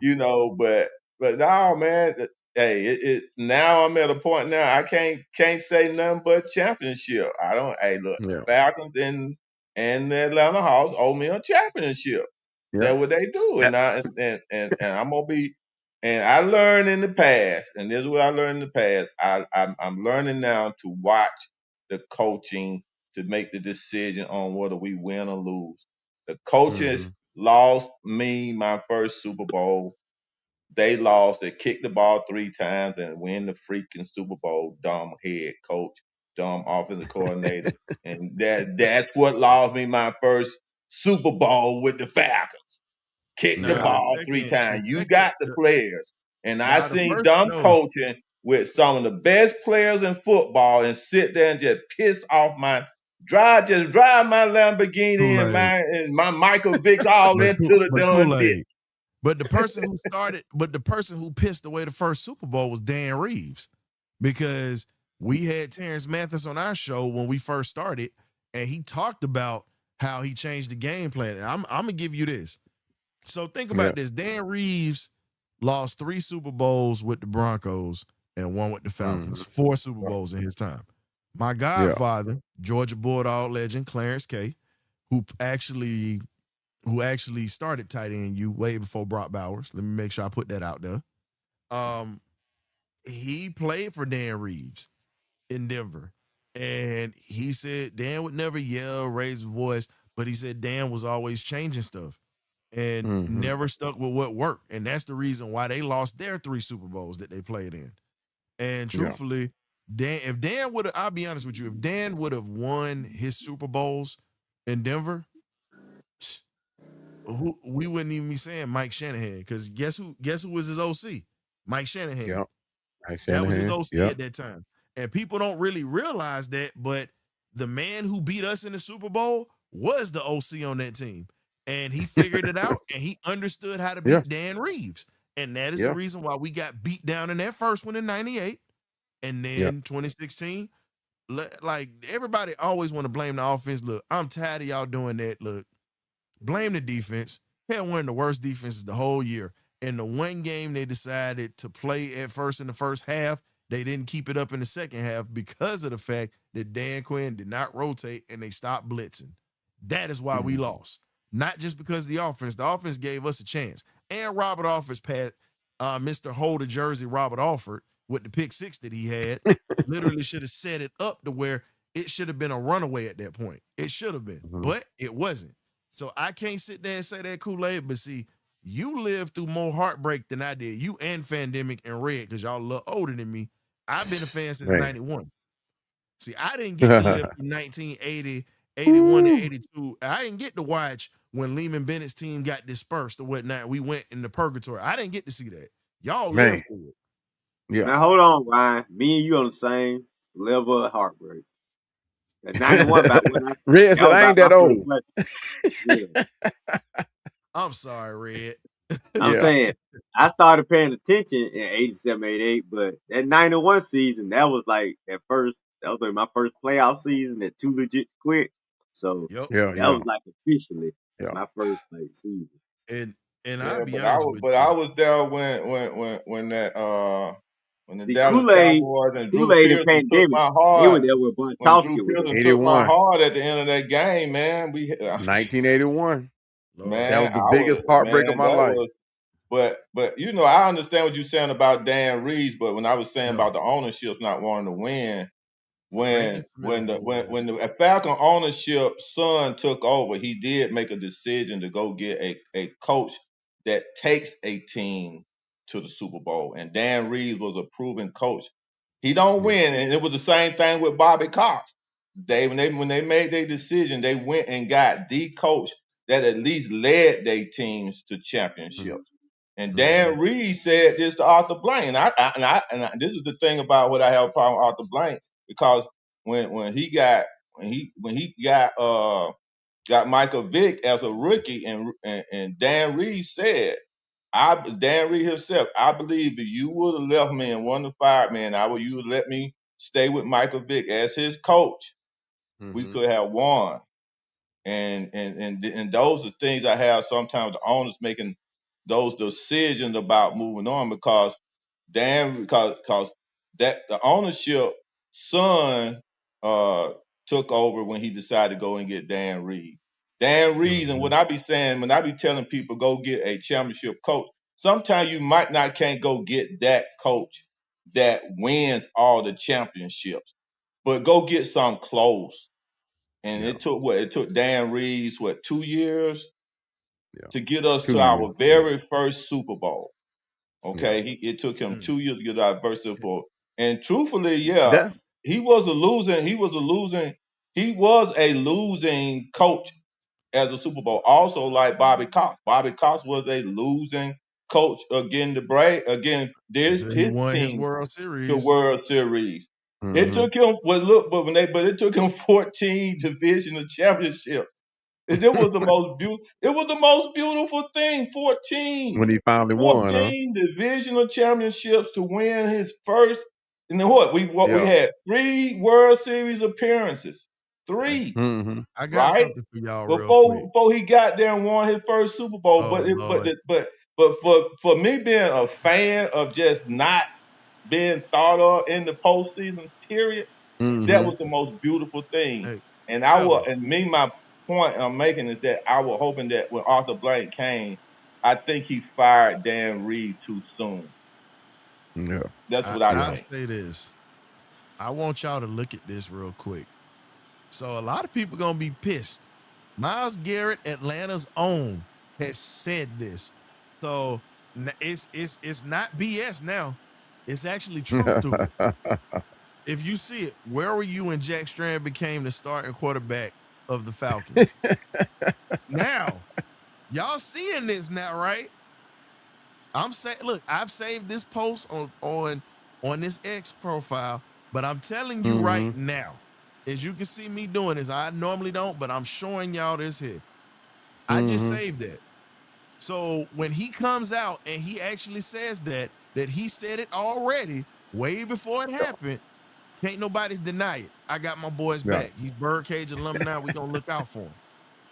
but no, man. Hey, now I'm at a point now I can't say nothing but championship. I don't. Hey, look, the Yeah. Falcons and the Atlanta Hawks owe me a championship. Yeah. That's what they do, That- and I'm gonna be. And I learned in the past, and this is what I learned in the past. I'm learning now to watch the coaching to make the decision on whether we win or lose. The coaches Mhm. lost me my first Super Bowl. They lost. They kicked the ball 3 times and win the freaking Super Bowl. Dumb head coach, dumb offensive coordinator, and that's what lost me my first Super Bowl with the Falcons. Kick the Now Yeah. ball three the times. You second, got the players. And I now the seen first, dumb no, coaching with some of the best players in football and sit there and just piss off just drive my Lamborghini and Kool-Aid, my Michael Vicks all into the but done ditch. Kool-Aid. But the person who pissed away the first Super Bowl was Dan Reeves, because we had Terrence Mathis on our show when we first started, and he talked about how he changed the game plan. And I'm gonna give you this. So think Yeah. about this. Dan Reeves lost 3 Super Bowls with the Broncos and 1 with the Falcons. Mhm. 4 Super Bowls in his time. My Yeah. godfather, Georgia Bulldog legend Clarence K, who actually started tight end U way before Brock Bowers. Let me make sure I put that out there. He played for Dan Reeves in Denver. And he said Dan would never yell, raise his voice, but he said Dan was always changing stuff and Mhm. never stuck with what worked. And that's the reason why they lost their 3 Super Bowls that they played in. And Yeah. truthfully, if Dan would have, I'll be honest with you, if Dan would have won his Super Bowls in Denver, we wouldn't even be saying Mike Shanahan, because guess who was his OC? Mike Shanahan. Yep. Mike That was his Shanahan. OC Yep. at that time. And people don't really realize that, but the man who beat us in the Super Bowl was the OC on that team. And he figured it out, and he understood how to Yeah. beat Dan Reeves. And that is the Yeah. reason why we got beat down in that first one in 98. And then Yeah. 2016, like everybody always want to blame the offense. Look, I'm tired of y'all doing that. Look, blame the defense. Had one of the worst defenses the whole year. In the one game they decided to play at first in the first half, they didn't keep it up in the second half because of the fact that Dan Quinn did not rotate and they stopped blitzing. That is why we lost. Not just because of the offense. The offense gave us a chance. And Robert Alford's passed Mr. Holder Jersey Robert Alford with the pick 6 that he had literally should have set it up to where it should have been a runaway at that point. It should have been, but it wasn't. So I can't sit there and say that Kool-Aid, but see, you lived through more heartbreak than I did. You and Fandemic and Red, because y'all a little older than me. I've been a fan since Man. 91. See, I didn't get to live through 1980, 81, and 82. I didn't get to watch when Lehman Bennett's team got dispersed or whatnot. We went into purgatory. I didn't get to see that. Y'all Man. lived through it. Yeah. Now hold on, Ryan. Me and you on the same level of heartbreak. That 91 about when Red said, was I ain't about that my old. first yeah. I'm sorry, Red. I'm Yeah. saying I started paying attention in 87, 88, but that 91 season, that was like that was like my first playoff season that too legit quit. So Yep. Yeah. that Yeah. was like officially Yeah. my first like season. And And Yeah, I'll be honest with I you. was there when the The Dallas Kool-Aid, Cowboys and Drew Kool-Aid and Pearson took pandemic. my They were heart. there with When Drew Bartowski was there. Pearson took my 81. heart at the end of that game, man. 1981. Lord. That Man, was the I was biggest heartbreak of man, my that life. was but you know, I understand what you're saying about Dan Reeves, but when I was saying Yeah. about the ownership not wanting to win, Rankin when Smith was the Falcon ownership son took over, he did make a decision to go get a coach that takes a team to the Super Bowl. And Dan Reeves was a proven coach. He don't yeah. win, and it was the same thing with Bobby Cox. When they made their decision, they went and got the coach that at least led their teams to championships. And Dan Reeves said this to Arthur Blank, and this is the thing about what I have a problem with Arthur Blank, because when he got got Michael Vick as a rookie, and Dan Reeves said, Dan Reeves himself, I believe if you would have left me and won the fired man, you would let me stay with Michael Vick as his coach, we could have won. And those are things I have sometimes the owners making those decisions about moving on, because because that the ownership son took over when he decided to go and get Dan Reeves. Dan Reeves, and what I be saying when I be telling people go get a championship coach, sometimes you might not can't go get that coach that wins all the championships, but go get some close. And it took Dan Reeves 2 years to get us 2 to years. our very first Super Bowl. Yeah. Okay, it took him 2 years to get our first Super Bowl. And truthfully, That's he was a losing coach as a Super Bowl. Also, like Bobby Cox. Bobby Cox was a losing coach again his until he won his team World to Series. World Series. It took him but it took him 14 divisional championships. And it was the most beautiful thing. when he finally won, huh? 14 divisional championships to win his first. And then what? We Yeah. had 3 World Series appearances. Hey, 3, I got right? something for y'all real quick. Before he got there and won his first Super Bowl. Oh Lord. But for me being a fan of just not being thought of in the postseason period, that was the most beautiful thing. Hey, And fella. my point I'm making is that I was hoping that when Arthur Blank came, I think he fired Dan Reeves too soon. Yeah. That's what I I'll think. say this. I want y'all to look at this real quick. So a lot of people gonna be pissed. Myles Garrett, Atlanta's own, has said this. So it's not BS now. It's actually truth to it. If you see it, where were you when Jack Strand became the starting quarterback of the Falcons? Now, y'all seeing this now, right? I'm saying, look, I've saved this post on this X profile, but I'm telling you right now, as you can see me doing this, I normally don't, but I'm showing y'all this here. I just saved that. So when he comes out and he actually says that he said it already, way before it happened, can't nobody deny it. I got my boys Yeah. back. He's Birdcage alumni. We gonna look out for him.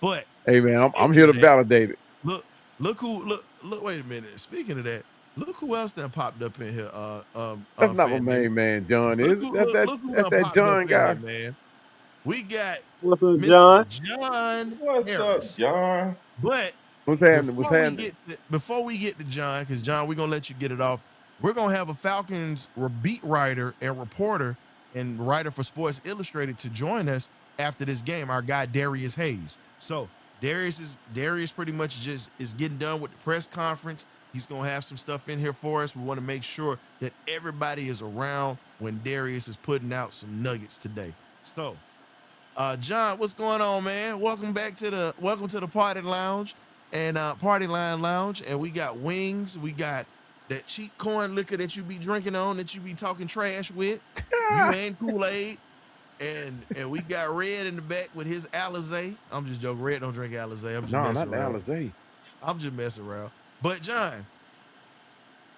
But Hey man, I'm speaking here of to that, validate it. look. Wait a minute. Speaking of that, look who else done popped up in here. That's not my Fat Dude. main man, John. Look Is who that's look that look who that's done that popped up John in here, guy? man. We got What's up, Mr. John? John What's up, Harris. John? But What's happening? What's happening? before we get to John, because John, we're gonna let you get it off. We're gonna have a Falcons beat writer and reporter and writer for Sports Illustrated to join us after this game. Our guy Darius Hayes. So Darius pretty much just is getting done with the press conference. He's gonna have some stuff in here for us. We want to make sure that everybody is around when Darius is putting out some nuggets today. So John, what's going on, man? Welcome to the Party Lounge and Party Line Lounge. And we got wings. We got that cheap corn liquor that you be drinking on, that you be talking trash with. You and Kool-Aid. And we got Red in the back with his Alizé. I'm just joking. Red don't drink Alizé. I'm just No, messing not the around. Alizé. I'm just messing around. But John,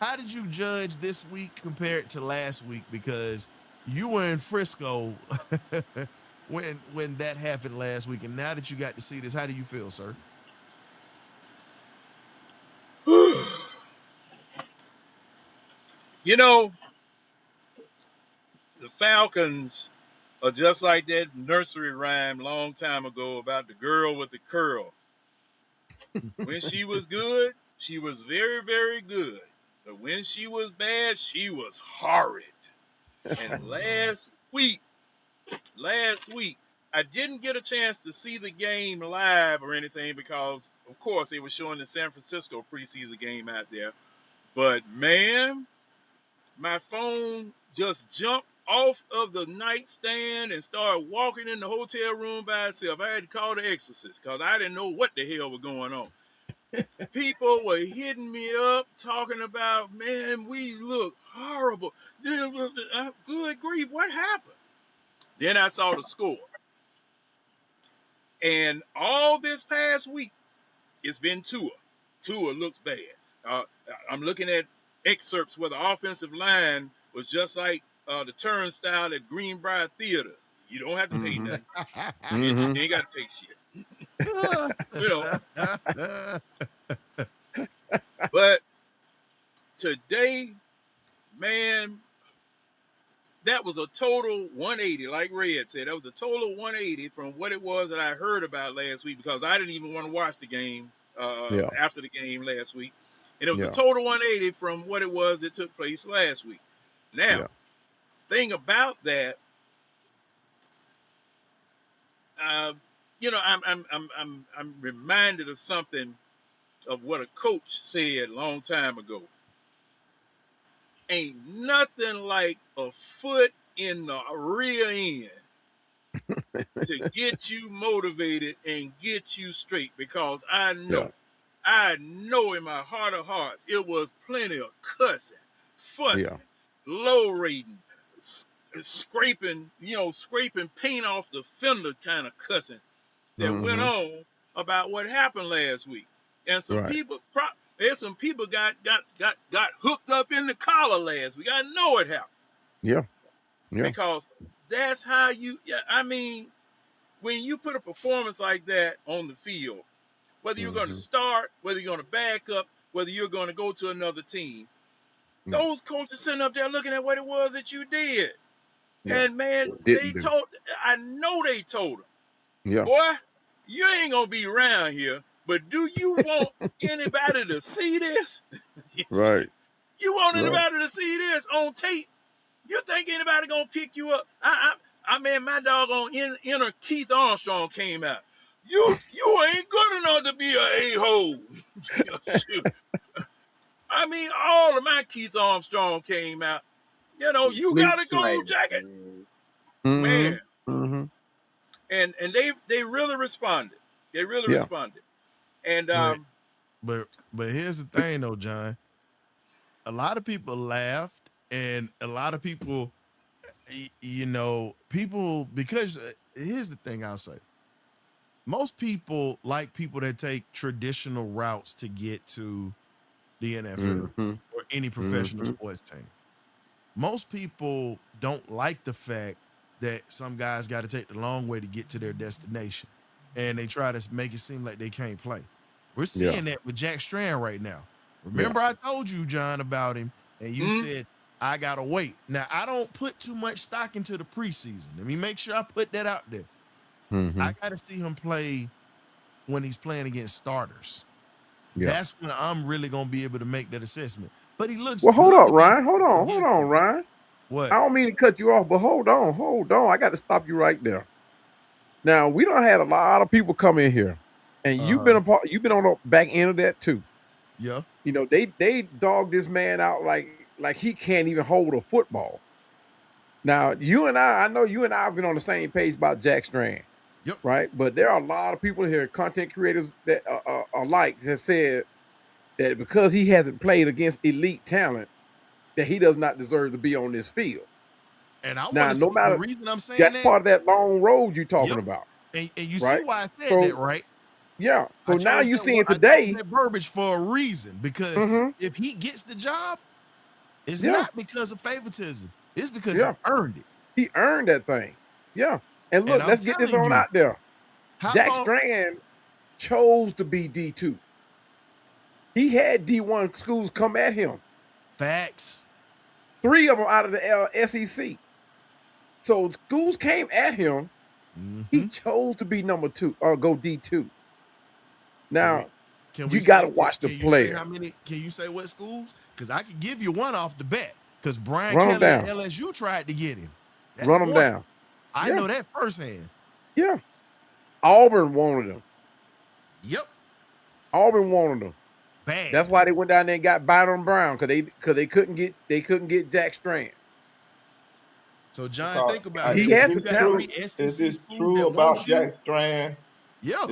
how did you judge this week compared to last week? Because you were in Frisco when that happened last week, and now that you got to see this, how do you feel, sir? You know, the Falcons are just like that nursery rhyme long time ago about the girl with the curl. When she was good, she was very, very good. But when she was bad, she was horrid. And last week, I didn't get a chance to see the game live or anything because, of course, they were showing the San Francisco preseason game out there. But man, my phone just jumped off of the nightstand and started walking in the hotel room by itself. I had to call the exorcist because I didn't know what the hell was going on. People were hitting me up talking about, man, we look horrible. Good grief, what happened? Then I saw the score. And all this past week, it's been Tua. Tua looks bad. Uh, I'm looking at excerpts where the offensive line was just like the turnstile at Greenbrier Theater. You don't have to pay nothing. You ain't got to pay shit. You know. But today, man, that was a total 180, like Red said. That was a total 180 from what it was that I heard about last week because I didn't even want to watch the game after the game last week. And it was a total 180 from what it was that took place last week. Now, thing about that, you know, I'm reminded of something of what a coach said a long time ago. Ain't nothing like a foot in the rear end to get you motivated and get you straight because I know in my heart of hearts it was plenty of cussing, fussing, low rating, scraping paint off the fender kind of cussing that went on about what happened last week. And some people got hooked up in the collar last week. I know it happened. Yeah. Because that's how I mean, when you put a performance like that on the field, whether you're going to start, whether you're going to back up, whether you're going to go to another team, those coaches sitting up there looking at what it was that you did. And man, I know they told him, boy, you ain't going to be around here, but do you want anybody to see this? Right. You want anybody to see this on tape? You think anybody going to pick you up? I mean, my doggone inner Keith Armstrong came out. You ain't good enough to be a a-hole. I mean, all of my Keith Armstrong came out. You know, you got a gold jacket. Man. And they really responded. They really responded. And but here's the thing though, John. A lot of people laughed and a lot of people, you know, because here's the thing I'll say. Most people like people that take traditional routes to get to the NFL or any professional sports team. Most people don't like the fact that some guys got to take the long way to get to their destination, and they try to make it seem like they can't play. We're seeing that with Jack Strand right now. Remember I told you, John, about him, and you said, I got to wait. Now, I don't put too much stock into the preseason. Let me make sure I put that out there. I got to see him play when he's playing against starters. That's when I'm really going to be able to make that assessment. But he looks Well, hold up, Ryan. Hold on, Ryan. What? I don't mean to cut you off, but hold on. I got to stop you right there. Now, we don't had a lot of people come in here, and you've been on the back end of that too. Yeah. You know, they dogged this man out like he can't even hold a football. Now, I know you and I have been on the same page about Jack Strand. Yep. Right. But there are a lot of people here, content creators that alike, that said that because he hasn't played against elite talent, that he does not deserve to be on this field. And I now, no matter the reason I'm saying that's part of that long road you're talking about. And you see why I said that, right? Yeah. So now you seeing I today that verbiage for a reason, because if he gets the job, it's not because of favoritism. It's because he earned it. He earned that thing. Yeah. And look, let's get this on out there. Jack Strand chose to be D2. He had D1 schools come at him. Facts. 3 of them out of the SEC. So schools came at him. He chose to be number 2 or go D2. Now, you got to watch the player. Can you say what schools? Because I can give you one off the bat. Because Brian Run Kelly at LSU tried to get him. That's Run him down. I know that firsthand. Yeah. Auburn wanted him. Yep. Auburn wanted him. Bad. That's why they went down there and got Byron Brown, because they couldn't get Jack Strand. So John, think about it. He has the talent. Is this true about Jack Strand? Yeah.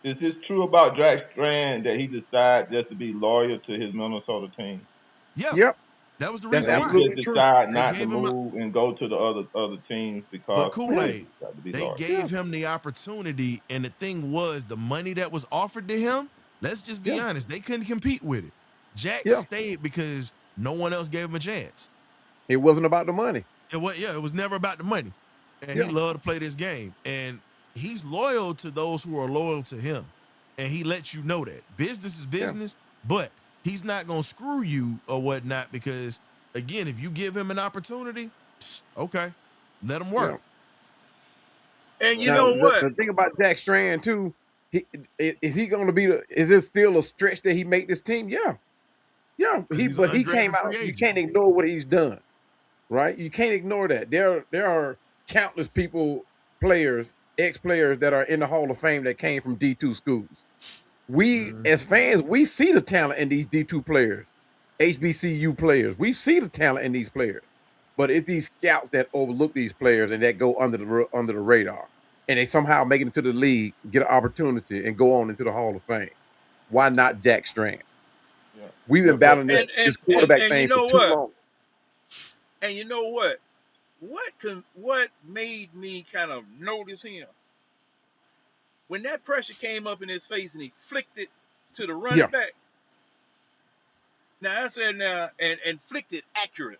Is this true about Jack Strand that he decided just to be loyal to his Minnesota team? Yeah. Yep. That was the reason why. He just decided not to move and go to the other teams because Kool-Aid, they gave him the opportunity, and the thing was, the money that was offered to him, let's just be honest, they couldn't compete with it. Jack stayed because no one else gave him a chance. It wasn't about the money. It was never about the money. And he loved to play this game. And he's loyal to those who are loyal to him. And he lets you know that. Business is business, but he's not going to screw you or whatnot because, again, if you give him an opportunity, okay, let him work. Yeah. And you know what? The thing about Jack Strand, too, is he going to be is it still a stretch that he make this team? Yeah. Yeah. But he came out. You can't ignore what he's done, right? You can't ignore that. There are countless players, ex-players that are in the Hall of Fame that came from D2 schools. We, as fans, we see the talent in these D2 players, HBCU players. We see the talent in these players. But it's these scouts that overlook these players and that go under the radar. And they somehow make it into the league, get an opportunity, and go on into the Hall of Fame. Why not Jack Strand? Yeah. We've been battling this quarterback thing for too long. And you know what? What made me kind of notice him? When that pressure came up in his face and he flicked it to the running back. Now I said and flicked it accurately.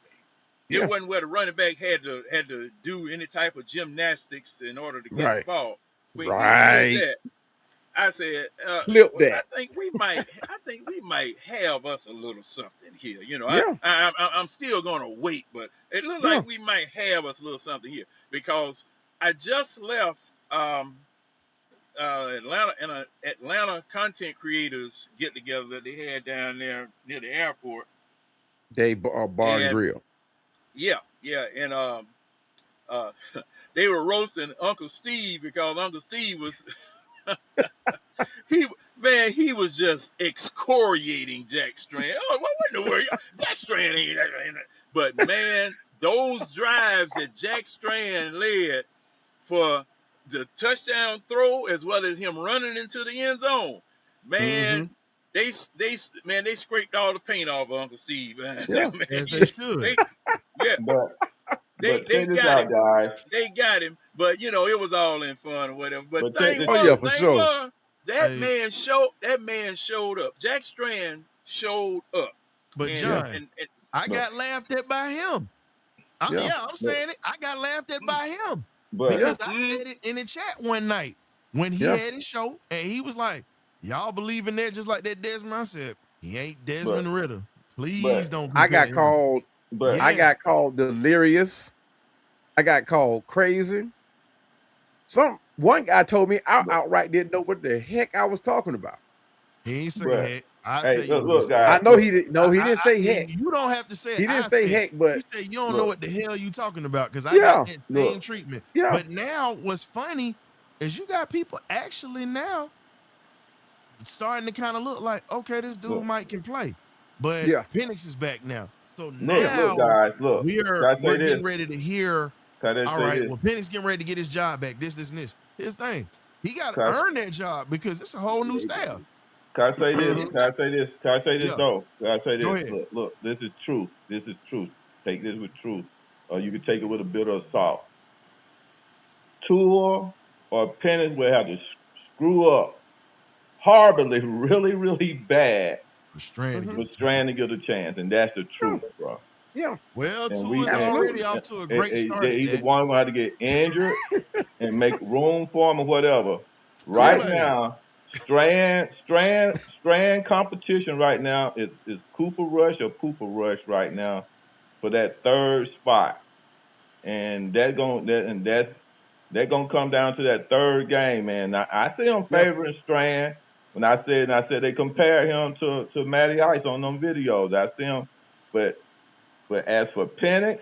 It wasn't where the running back had to do any type of gymnastics in order to get the ball. When he did that, I said, clip that. I think we might have us a little something here. You know, I'm still gonna wait, but it looks like we might have us a little something here because I just left Atlanta in an Atlanta content creators get together that they had down there near the airport. Bar and Grill. Yeah, and they were roasting Uncle Steve because Uncle Steve was he was just excoriating Jack Strand. Oh, what in the world? Jack Strand ain't that. But man, those drives that Jack Strand led for the touchdown throw as well as him running into the end zone, man, they scraped all the paint off of Uncle Steve. Man. Yeah, man, as they should. They got him. Guys. They got him, but you know it was all in fun or whatever. But that man showed up. Jack Strand showed up. But John, I got laughed at by him. I'm saying it. I got laughed at by him because I said it in the chat one night when he had his show and he was like, "Y'all believe in that just like that Desmond?" I said, "He ain't Desmond Ritter. Please don't." I got called. I got called delirious. I got called crazy. One guy told me I outright didn't know what the heck I was talking about. He ain't saying heck. I'll tell you. Look, guys, I know he didn't. No, he didn't say heck. You don't have to say it. He didn't say heck, but he said you don't know what the hell you talking about because I got that same treatment. Yeah. But now what's funny is you got people actually now starting to kind of look like, okay, this dude might can play. But Penix is back now. So now we're getting ready to hear, all right, well, Penix getting ready to get his job back, this, and this. His thing. He got to earn that job because it's a whole new staff. Can I say this? Can I say this? Can I say this, though? Can I say this? Go ahead. Look, this is truth. This is truth. Take this with truth. Or you can take it with a bit of salt. Tua or Penix will have to screw up horribly, really, really bad for Strand to get a chance, and that's the truth, bro. Yeah. Well, Tua's already off to a great start. Either one will have to get injured and make room for him or whatever. Right now, Strand competition right now is Cooper Rush or Pooper Rush right now for that third spot, and they're gonna come down to that third game, man. Now, I see them favoring Strand. When I said they compare him to Matty Ice on them videos, I see him, but as for Penix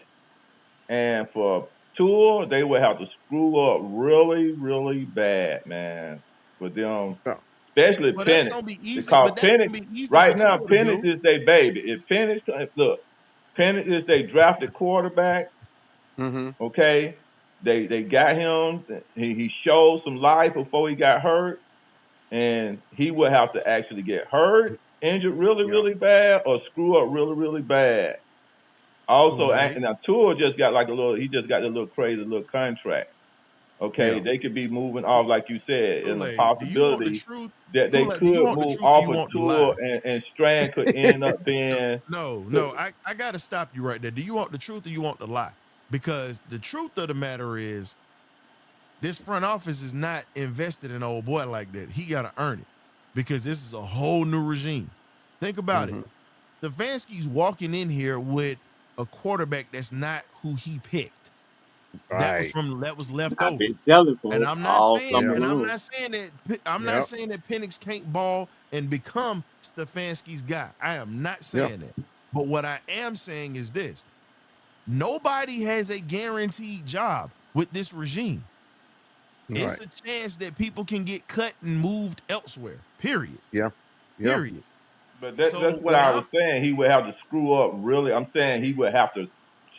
and for Tour, they would have to screw up really, really bad, man, for them, especially Well, that's Penix. gonna be easy, Because but that's Penix, gonna be easy for right now, Tua to Penix do. is their baby. If Penix, look, Penix is they drafted quarterback. Mm-hmm. Okay, they got him. He showed some life before he got hurt, and he would have to actually get hurt, injured really, really bad, or screw up really, really bad. Also, Kool-Aid. now Tua just got like a little. He just got a little crazy little contract. Okay, Yeah. they could be moving off, like you said, and a Kool-Aid. Do you want the possibility truth? that they Kool-Aid, do you could want the move truth or off you a want the Tua, lie? and Strand could end up being. No. I gotta stop you right there. Do you want the truth or you want the lie? Because the truth of the matter is, this front office is not invested in an old boy like that. He gotta earn it because this is a whole new regime. Think about it. Mm-hmm. Stefanski's walking in here with a quarterback that's not who he picked. Right. That was left I've over. been telling And folks I'm not all saying, summer and I'm long. not saying that Penix can't ball and become Stefanski's guy. I am not saying that. But what I am saying is this: nobody has a guaranteed job with this regime. It's a chance that people can get cut and moved elsewhere. Period. Yeah. Period. But So that's what I was saying. He would have to screw up really. I'm saying he would have to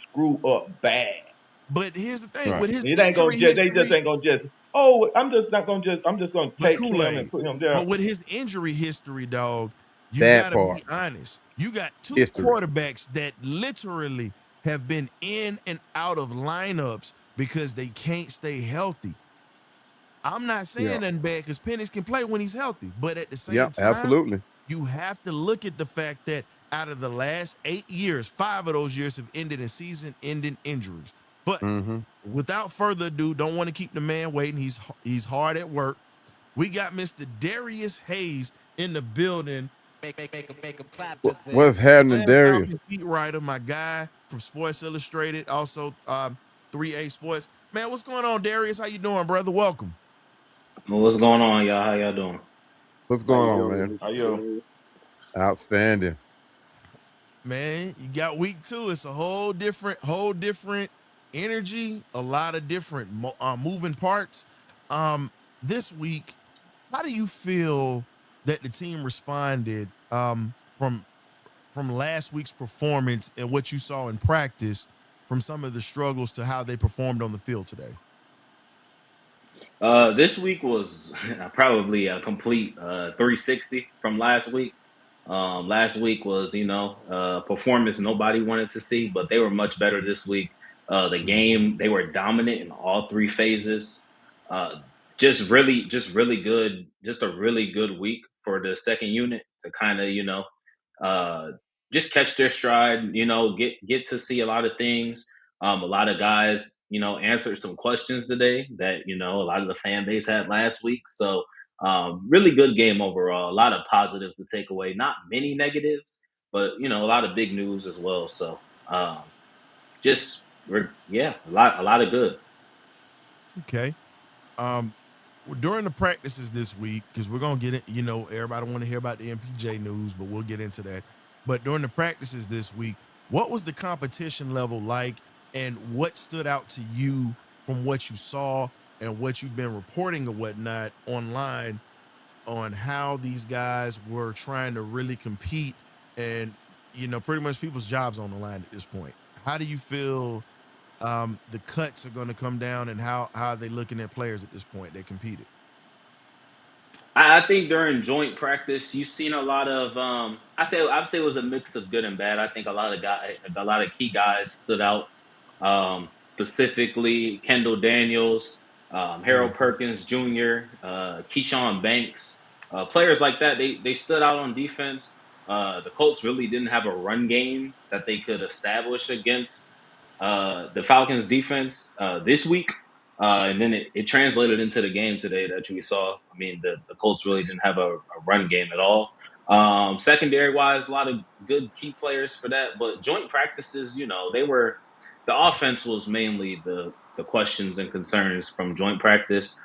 screw up bad. But here's the thing: with his It ain't gonna injury just. They just history, ain't gonna just. Oh, I'm just not gonna just. I'm just gonna but take him and Kool-Aid. put him there. But with his injury history, dog, you That gotta part. be honest. You got two History. quarterbacks that literally have been in and out of lineups because they can't stay healthy. I'm not saying nothing bad because Penix can play when he's healthy, but at the same time, Absolutely. you have to look at the fact that out of the last 8 years, 5 of those years have ended in season-ending injuries. But Mm-hmm. without further ado, don't want to keep the man waiting. He's hard at work. We got Mr. Darius Hayes in the building. Make him clap to this. What's happening, Darius? Falcons beat writer, my guy from Sports Illustrated, also 3A Sports. Man, what's going on, Darius? How you doing, brother? Welcome. Well, what's going on, y'all? How y'all doing? What's How going you on, doing, man? How Mr. you? Darius? Outstanding. Man, you got week 2. It's a whole different energy, a lot of different moving parts. This week, how do you feel that the team responded from last week's performance and what you saw in practice, from some of the struggles to how they performed on the field today? This week was probably a complete 360 from last week. Last week was, performance nobody wanted to see, but they were much better this week. The game, they were dominant in all 3 phases. Just really good, just a really good week for the second unit to kind of, just catch their stride, get to see a lot of things. A lot of guys, answered some questions today that, a lot of the fan base had last week. So, really good game overall. A lot of positives to take away. Not many negatives, but a lot of big news as well. So, a lot of good. Okay. During the practices this week, because we're gonna get it, everybody want to hear about the MPJ news, but we'll get into that. But during the practices this week, what was the competition level like, and what stood out to you from what you saw and what you've been reporting or whatnot online on how these guys were trying to really compete, and pretty much people's jobs on the line at this point? How do you feel the cuts are going to come down, and how are they looking at players at this point that competed? I think during joint practice, you've seen a lot of. I'd say it was a mix of good and bad. I think a lot of key guys stood out. Specifically, Kendall Daniels, Harold Perkins Jr., Keyshawn Banks, players like that. They stood out on defense. The Colts really didn't have a run game that they could establish against the Falcons defense this week. And then it translated into the game today that we saw. I mean, the Colts really didn't have a run game at all. Secondary wise, a lot of good key players for that. But joint practices, the offense was mainly the questions and concerns from joint practice,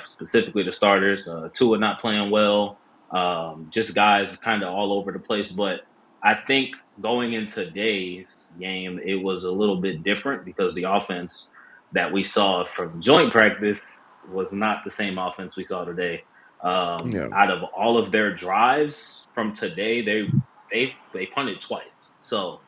specifically the starters. Tua not playing well, just guys kind of all over the place. But I think going into today's game, it was a little bit different because the offense that we saw from joint practice was not the same offense we saw today. Out of all of their drives from today, they punted twice. So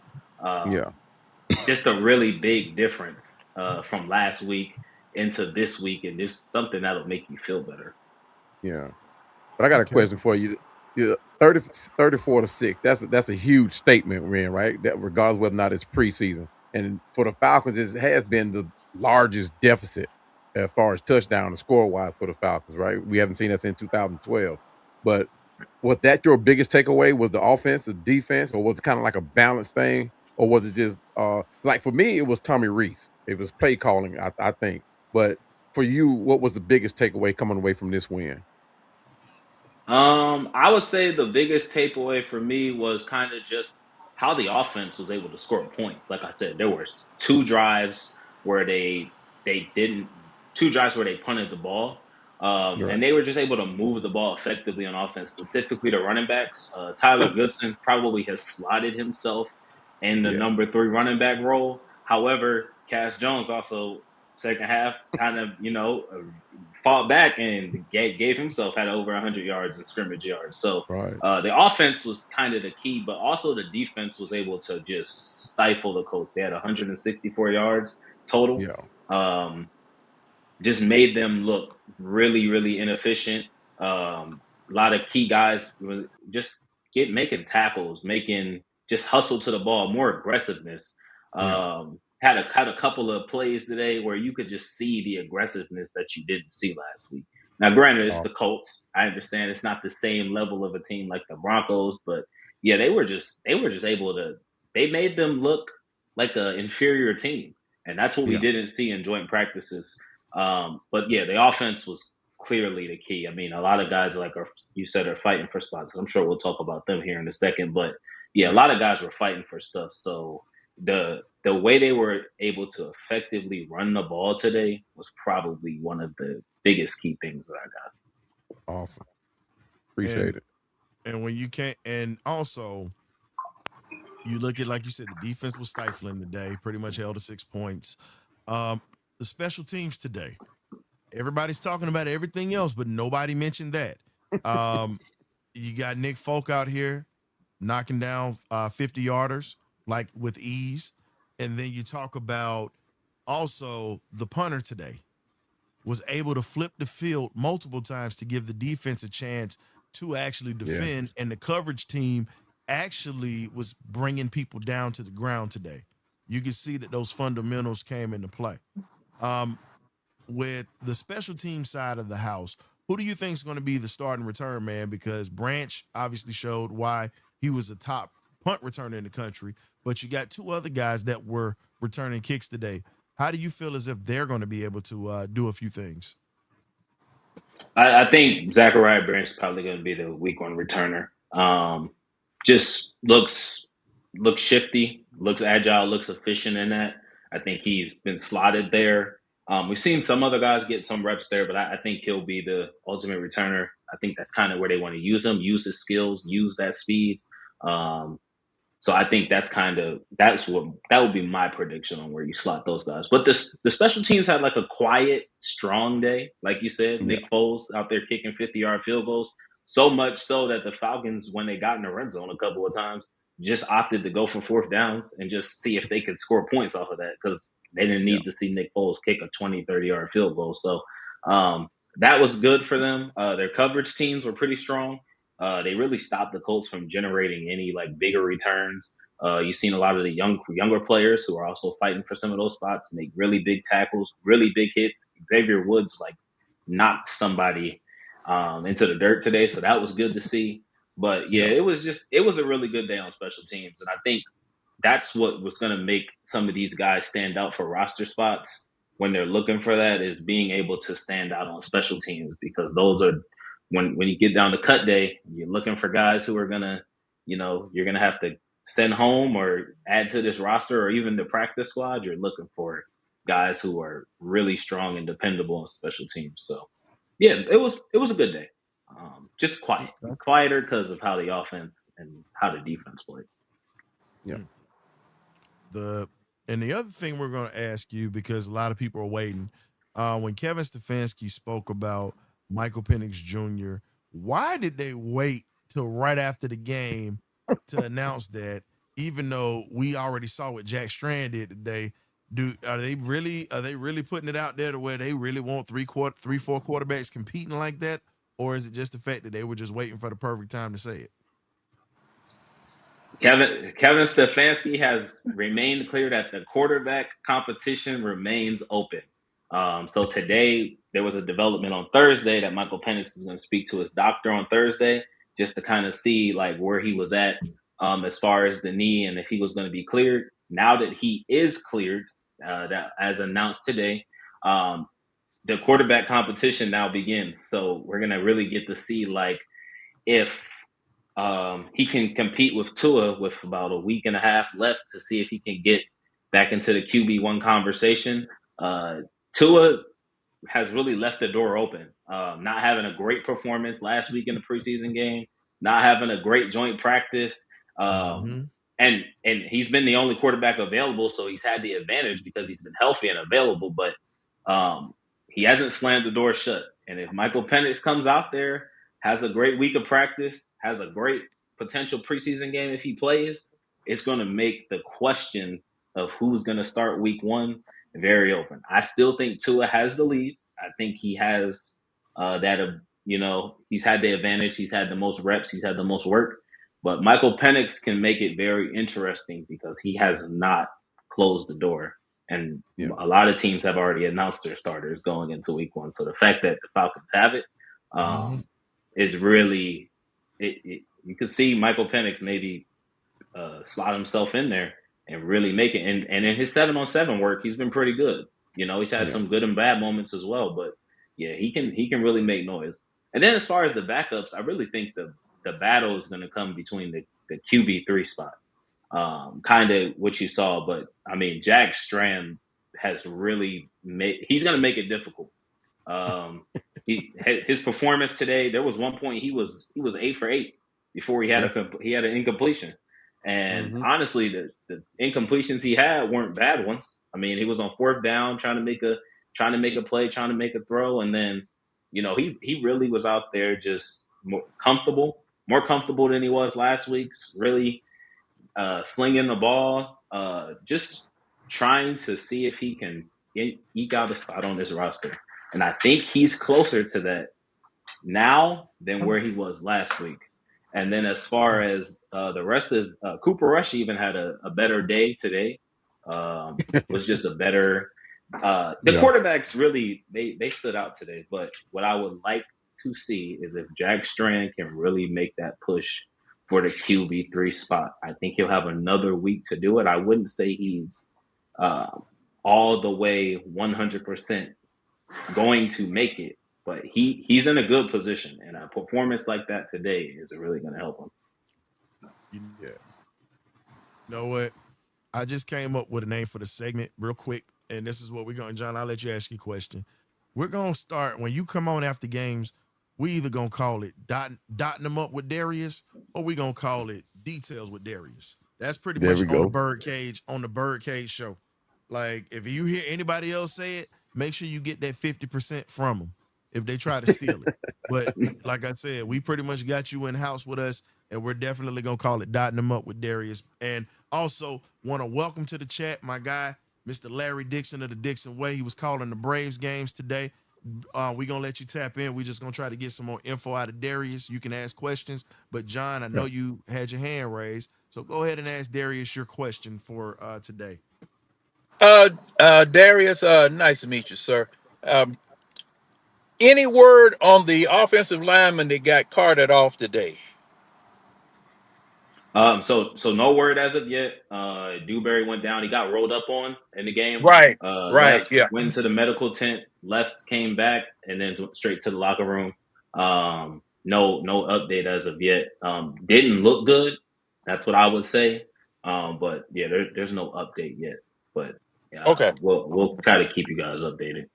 just a really big difference from last week into this week, and just something that'll make you feel better. Yeah. But I got a question for you. 34-6. That's a huge statement, right? That regardless whether or not it's preseason. And for the Falcons, it has been the largest deficit as far as touchdown and score-wise for the Falcons, right? We haven't seen that since 2012. But was that your biggest takeaway? Was the offense, the defense, or was it kind of like a balanced thing? Or was it just like for me, it was Tommy Rees. It was play calling, I think. But for you, what was the biggest takeaway coming away from this win? I would say the biggest takeaway for me was kind of just how the offense was able to score points. Like I said, there were two drives where they didn't two drives where they punted the ball. And they were just able to move the ball effectively on offense, specifically the running backs. Tyler Goodson probably has slotted himself in the number 3 running back role. However, Cass Jones also second half kind of, fought back and gave himself had over 100 yards in scrimmage yards. So the offense was kind of the key, but also the defense was able to just stifle the Colts. They had 164 yards total. Just made them look really, really inefficient. A lot of key guys just making tackles, just hustle to the ball, more aggressiveness. Had a couple of plays today where you could just see the aggressiveness that you didn't see last week. Now, granted, it's the Colts. I understand it's not the same level of a team like the Broncos, but yeah, they were just able to. They made them look like an inferior team, and that's what we didn't see in joint practices. But yeah, the offense was clearly the key. I mean, a lot of guys, like you said, are fighting for spots. I'm sure we'll talk about them here in a second. But yeah, a lot of guys were fighting for stuff. So the way they were able to effectively run the ball today was probably one of the biggest key things that I got. Awesome. Appreciate it. And when you can't, and also you look at, like you said, the defense was stifling today, pretty much held to 6 points. The special teams today, everybody's talking about everything else, but nobody mentioned that. You got Nick Folk out here knocking down 50-yarders like with ease. And then you talk about also the punter today was able to flip the field multiple times to give the defense a chance to actually defend. And the coverage team actually was bringing people down to the ground today. You can see that those fundamentals came into play. With the special team side of the house, who do you think is going to be the starting return man? Because Branch obviously showed why he was a top punt returner in the country, but you got 2 other guys that were returning kicks today. How do you feel as if they're going to be able to do a few things? I think Zachariah Branch is probably going to be the week 1 returner. Just looks shifty, looks agile, looks efficient in that. I think he's been slotted there. We've seen some other guys get some reps there, but I think he'll be the ultimate returner. I think that's kind of where they want to use him, use his skills, use that speed. So I think that would be my prediction on where you slot those guys. But the special teams had like a quiet, strong day, like you said. Nick Foles out there kicking 50-yard field goals, so much so that the Falcons, when they got in the red zone a couple of times, just opted to go for 4th downs and just see if they could score points off of that, because they didn't need to see Nick Foles kick a 20, 30-yard field goal. So that was good for them. Their coverage teams were pretty strong. They really stopped the Colts from generating any like bigger returns. You've seen a lot of the younger players who are also fighting for some of those spots make really big tackles, really big hits. Xavier Woods knocked somebody into the dirt today, so that was good to see. But yeah, it was a really good day on special teams, and I think that's what was going to make some of these guys stand out for roster spots when they're looking for that, is being able to stand out on special teams, because those are when you get down to cut day, you're looking for guys who are gonna, you're gonna have to send home or add to this roster or even the practice squad, you're looking for guys who are really strong and dependable on special teams. So yeah, it was a good day. Just quieter because of how the offense and how the defense played. Yeah. And the other thing we're going to ask you, because a lot of people are waiting, when Kevin Stefanski spoke about Michael Penix Jr., why did they wait till right after the game to announce that? Even though we already saw what Jack Strand did today, are they really putting it out there to where they really want 4 quarterbacks competing like that, or is it just the fact that they were just waiting for the perfect time to say it? Kevin Stefanski has remained clear that the quarterback competition remains open. So today there was a development on Thursday that Michael Penix is going to speak to his doctor on Thursday just to kind of see like where he was at as far as the knee and if he was going to be cleared. Now that he is cleared, that as announced today, the quarterback competition now begins. So we're going to really get to see like if he can compete with Tua with about a week and a half left to see if he can get back into the QB1 conversation. Tua has really left the door open. Not having a great performance last week in the preseason game, not having a great joint practice. And he's been the only quarterback available, so he's had the advantage because he's been healthy and available, but he hasn't slammed the door shut. And if Michael Penix comes out there, has a great week of practice, has a great potential preseason game if he plays, it's going to make the question of who's going to start week 1 very open. I still think Tua has the lead. I think he has he's had the advantage. He's had the most reps. He's had the most work. But Michael Penix can make it very interesting because he has not closed the door. And a lot of teams have already announced their starters going into week 1. So the fact that the Falcons have it is really you can see Michael Penix maybe slot himself in there and really make it. And in his 7-on-7 work, he's been pretty good. He's had some good and bad moments as well. But yeah, he can really make noise. And then as far as the backups, I really think the battle is going to come between the QB3 spot. Kind of what you saw, but I mean, Jack Strand has really he's going to make it difficult. His performance today, there was one point he was 8 for 8 before he had an incompletion. And honestly, the incompletions he had weren't bad ones. I mean, he was on 4th down trying to make a play, trying to make a throw, and then he really was out there just more comfortable than he was last week. Really slinging the ball, just trying to see if he can eke out a spot on this roster. And I think he's closer to that now than where he was last week. And then as far as the rest of Cooper Rush even had a better day today. Was just a better quarterbacks really they stood out today. But what I would like to see is if Jack Strand can really make that push for the QB3 spot. I think he'll have another week to do it. I wouldn't say he's all the way 100% going to make it, but he's in a good position, and a performance like that today is really going to help him. Yes. You know what? I just came up with a name for the segment real quick, and this is what we're going to, John, I'll let you ask you a question. We're going to start, when you come on after games, we either going to call it dotting them up with Darius, or we going to call it details with Darius. That's pretty much on the Birdcage show. Like, if you hear anybody else say it, make sure you get that 50% from them if they try to steal it. But like I said, we pretty much got you in house with us, and we're definitely going to call it dotting them up with Darius. And also want to welcome to the chat my guy, Mr. Larry Dixon of the Dixon Way. He was calling the Braves games today. We're going to let you tap in. We're just going to try to get some more info out of Darius. You can ask questions. But, John, I know you had your hand raised, so go ahead and ask Darius your question for today. Darius, nice to meet you, sir. Any word on the offensive lineman that got carted off today? So no word as of yet. Dewberry went down. He got rolled up on in the game. Right. Went to the medical tent, left, came back, and then straight to the locker room. No update as of yet. Didn't look good. That's what I would say. But yeah, there's no update yet. But Okay. we'll try to keep you guys updated.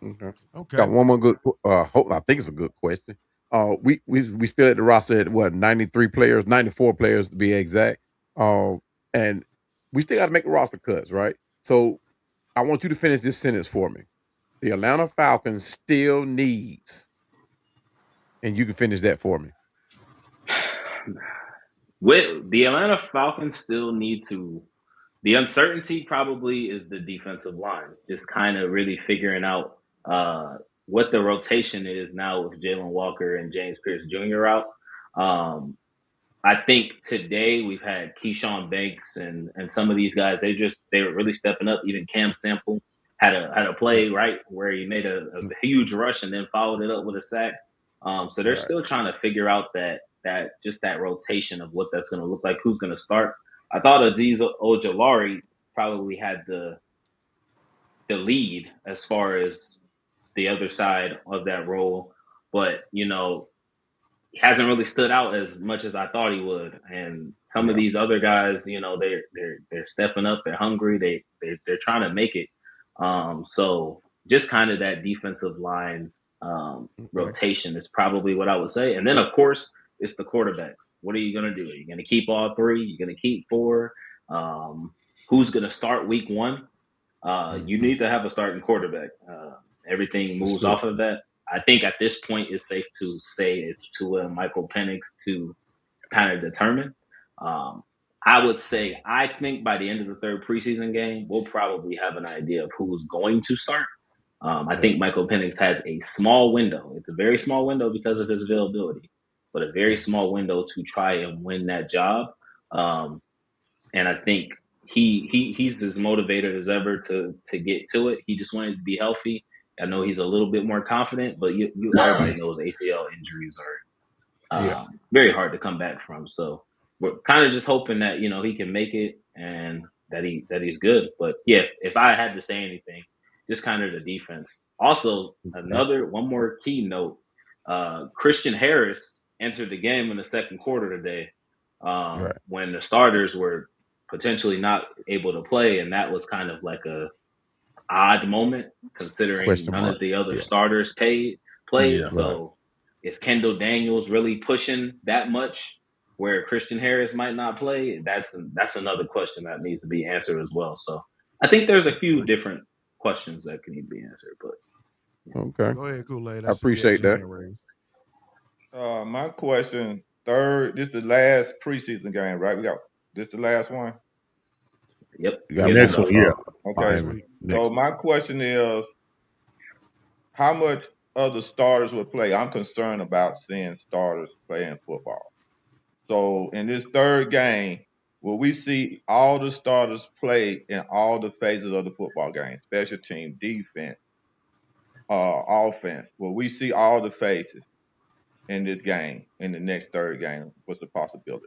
Okay. Got one more good. Hope I think it's a good question. We still at the roster at what 93 players, 94 players to be exact. And we still got to make the roster cuts, right? So I want you to finish this sentence for me. The Atlanta Falcons still needs, and you can finish that for me. With the Atlanta Falcons still need to. The uncertainty probably is the defensive line, just kind of really figuring out what the rotation is now with Jalen Walker and James Pierce Jr. out. I think today we've had Keyshawn Banks and some of these guys. They were really stepping up. Even Cam Sample had a play right where he made a huge rush and then followed it up with a sack. So they're still trying to figure out that rotation of what that's going to look like, who's going to start. I thought Azeez Ojulari probably had the lead as far as the other side of that role, but he hasn't really stood out as much as I thought he would. And some of these other guys, they're stepping up, they're hungry, they're trying to make it. So just kind of that defensive line rotation is probably what I would say. And then of course it's the quarterbacks. What are you going to do? Are you going to keep all three? You're going to keep four? Who's going to start week one? You need to have a starting quarterback. Everything moves off of that. I think at this point it's safe to say it's Tua and Michael Penix to kind of determine. I would say I think by the end of the third preseason game, we'll probably have an idea of who's going to start. I think Michael Penix has a small window. It's a very small window because of his availability, but a very small window to try and win that job. And I think he's as motivated as ever to get to it. He just wanted to be healthy. I know he's a little bit more confident, but everybody knows ACL injuries are very hard to come back from. So we're kind of just hoping that he can make it and that he's good. But yeah, if I had to say anything, just kind of the defense. Also, one more key note: Christian Harris entered the game in the second quarter today when the starters were potentially not able to play, and that was kind of like a odd moment considering none of the other starters played. So is Kendall Daniels really pushing that much where Christian Harris might not play? That's another question that needs to be answered as well. So I think there's a few different questions that can need to be answered. But okay, go ahead, Kool-Aid. I appreciate that. My question, this is the last preseason game, right? We got this the last one. Yep. Next one, yeah. Okay. So my question is, how much other starters will play? I'm concerned about seeing starters playing football. So in this third game, will we see all the starters play in all the phases of the football game? Special team, defense, offense. Will we see all the phases in this game, in the next third game? What's the possibility?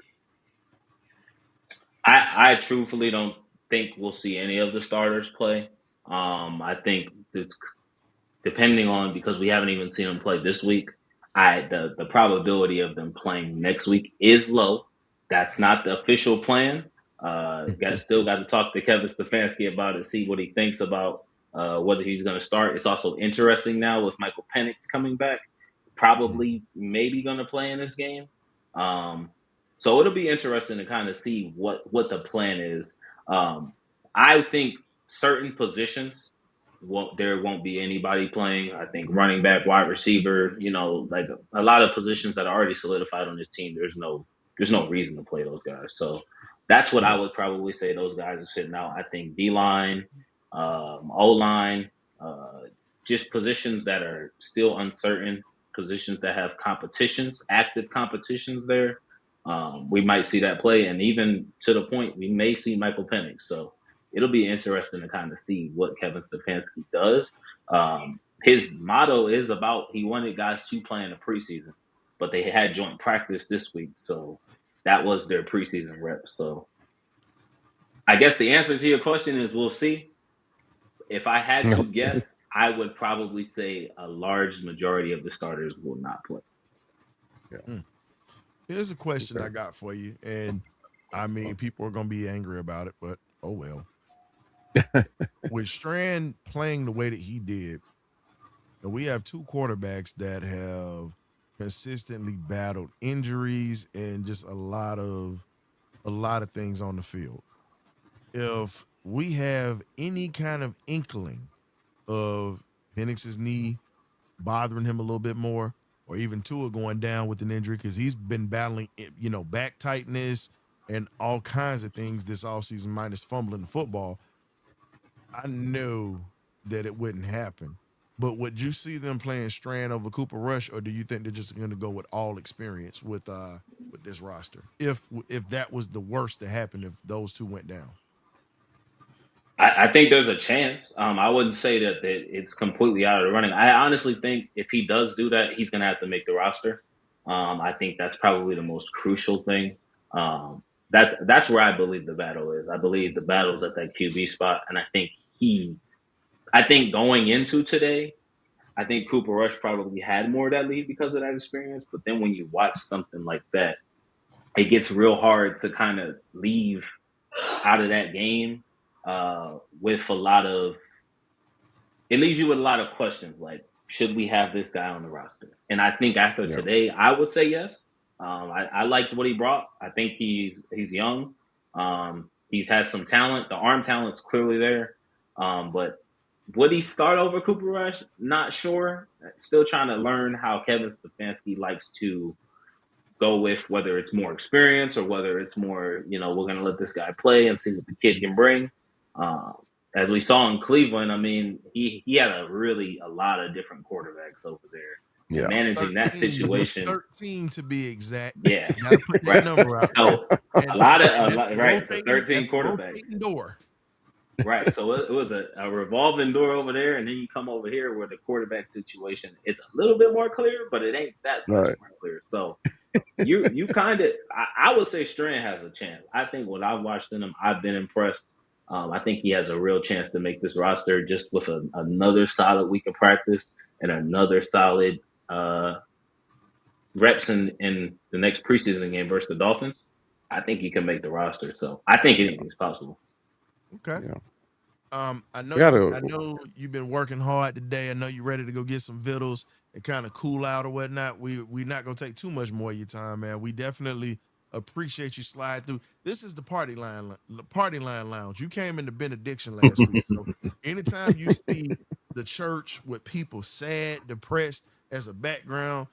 I truthfully don't think we'll see any of the starters play. I think depending on, because we haven't even seen them play this week, the probability of them playing next week is low. That's not the official plan. Still got to talk to Kevin Stefanski about it, see what he thinks about whether he's going to start. It's also interesting now with Michael Penix coming back, probably maybe going to play in this game. So it'll be interesting to kind of see what the plan is. I think certain positions there won't be anybody playing. I think running back, wide receiver, like a lot of positions that are already solidified on this team, there's no reason to play those guys. So that's what I would probably say those guys are sitting out. I think D-line, O-line, just positions that are still uncertain, positions that have active competitions there. We might see that play, and even to the point we may see Michael Penix. So it'll be interesting to kind of see what Kevin Stefanski does. His motto is about he wanted guys to play in the preseason, but they had joint practice this week, so that was their preseason rep. So I guess the answer to your question is we'll see. If I had to guess, I would probably say a large majority of the starters will not play. Here's a question I got for you, and I mean, people are gonna be angry about it, but oh well. With Strand playing the way that he did, and we have two quarterbacks that have consistently battled injuries and just a lot of things on the field. If we have any kind of inkling of Penix's knee bothering him a little bit more, or even Tua going down with an injury because he's been battling, back tightness and all kinds of things this offseason, minus fumbling the football. I knew that it wouldn't happen. But would you see them playing Strand over Cooper Rush, or do you think they're just going to go with all experience with this roster? If that was the worst to happen, if those two went down. I think there's a chance. I wouldn't say that it's completely out of the running. I honestly think if he does do that, he's going to have to make the roster. I think that's probably the most crucial thing. That's where I believe the battle is. I believe the battle's at that QB spot, and I think going into today, I think Cooper Rush probably had more of that lead because of that experience. But then when you watch something like that, it gets real hard to kind of leave out of that game with a lot of – it leaves you with a lot of questions like, should we have this guy on the roster? And I think after today, I would say yes. I liked what he brought. I think he's young. He's had some talent. The arm talent's clearly there. But would he start over Cooper Rush? Not sure. Still trying to learn how Kevin Stefanski likes to go with, whether it's more experience or whether it's more, we're going to let this guy play and see what the kid can bring. As we saw in Cleveland, I mean, he had a lot of different quarterbacks over there. Yeah. Managing 13, that situation. 13 to be exact. Yeah. You gotta put that number out. So a lot, right. 13 quarterbacks. Door. Right. So it was a revolving door over there. And then you come over here where the quarterback situation is a little bit more clear, but it ain't that much more clear. So you kind of, I would say Strand has a chance. I think what I've watched in him, I've been impressed. I think he has a real chance to make this roster just with another solid week of practice and another solid reps in the next preseason game versus the Dolphins. I think he can make the roster. So I think anything's possible. Okay. Yeah. I know you've been working hard today. I know you're ready to go get some vittles and kind of cool out or whatnot. We're not gonna take too much more of your time, man. We definitely appreciate you slide through. This is the Party Line Lounge. You came into benediction last week, so anytime you see the church with people sad, depressed as a background,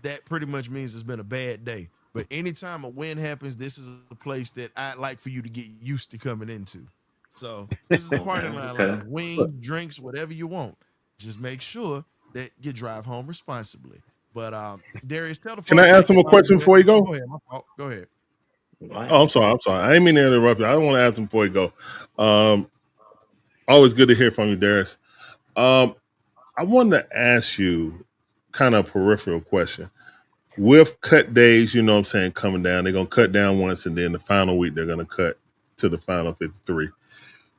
that pretty much means it's been a bad day. But anytime a win happens, this is a place that I'd like for you to get used to coming into. So this is the Party Line Lounge. Wings, drinks, whatever you want. Just make sure that you drive home responsibly. But Darius, tell the folks. Can I ask him a question before you go? Go ahead. Go ahead. Oh, I'm sorry. I didn't mean to interrupt you. I don't want to ask him before you go. Always good to hear from you, Darius. I wanted to ask you kind of a peripheral question. With cut days, coming down, they're going to cut down once, and then the final week they're going to cut to the final 53.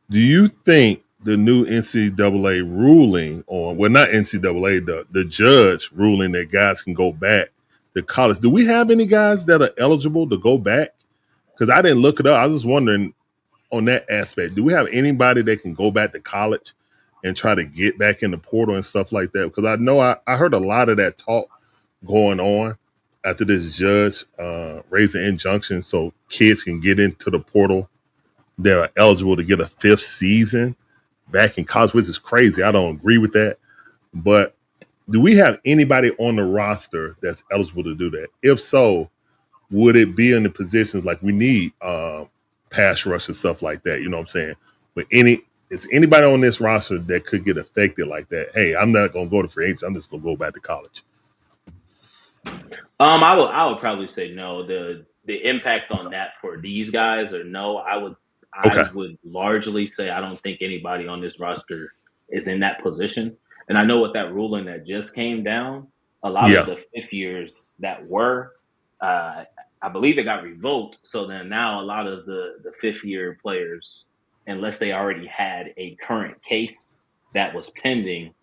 Do you think the new NCAA ruling, not NCAA, the judge ruling that guys can go back to college, do we have any guys that are eligible to go back? Because I didn't look it up. I was just wondering on that aspect. Do we have anybody that can go back to college and try to get back in the portal and stuff like that? Because I know I heard a lot of that talk going on after this judge raised an injunction so kids can get into the portal that are eligible to get a 5th season back in college, which is crazy. I don't agree with that. But do we have anybody on the roster that's eligible to do that? If so, would it be in the positions like we need pass rush and stuff like that? You know what I'm saying? But is anybody on this roster that could get affected like that? Hey, I'm not going to go to free agency. I'm just going to go back to college. I would probably say no. The impact on that for these guys or no. I would largely say I don't think anybody on this roster is in that position. And I know with that ruling that just came down, a lot of the 5th years that were, I believe it got revoked. So then now a lot of the 5th year players, unless they already had a current case that was pending,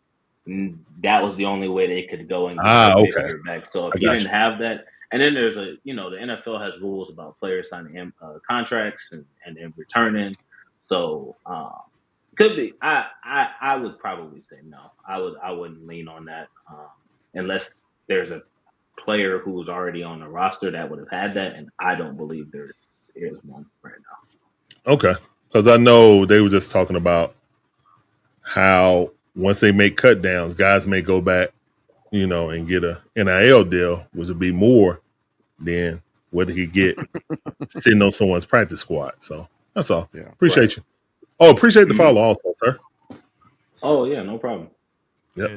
that was the only way they could go and get their back. So if you didn't have that, And then there's the NFL has rules about players signing contracts and then returning. So could be. I would probably say no. I wouldn't lean on that unless there's a player who was already on the roster that would have had that, and I don't believe there is one right now. Okay, because I know they were just talking about how once they make cut downs, guys may go back, and get a NIL deal, which would be more than what he could get sitting on someone's practice squad. So that's all. Yeah, appreciate you. Oh, appreciate the follow also, sir. Oh yeah, no problem. Yep.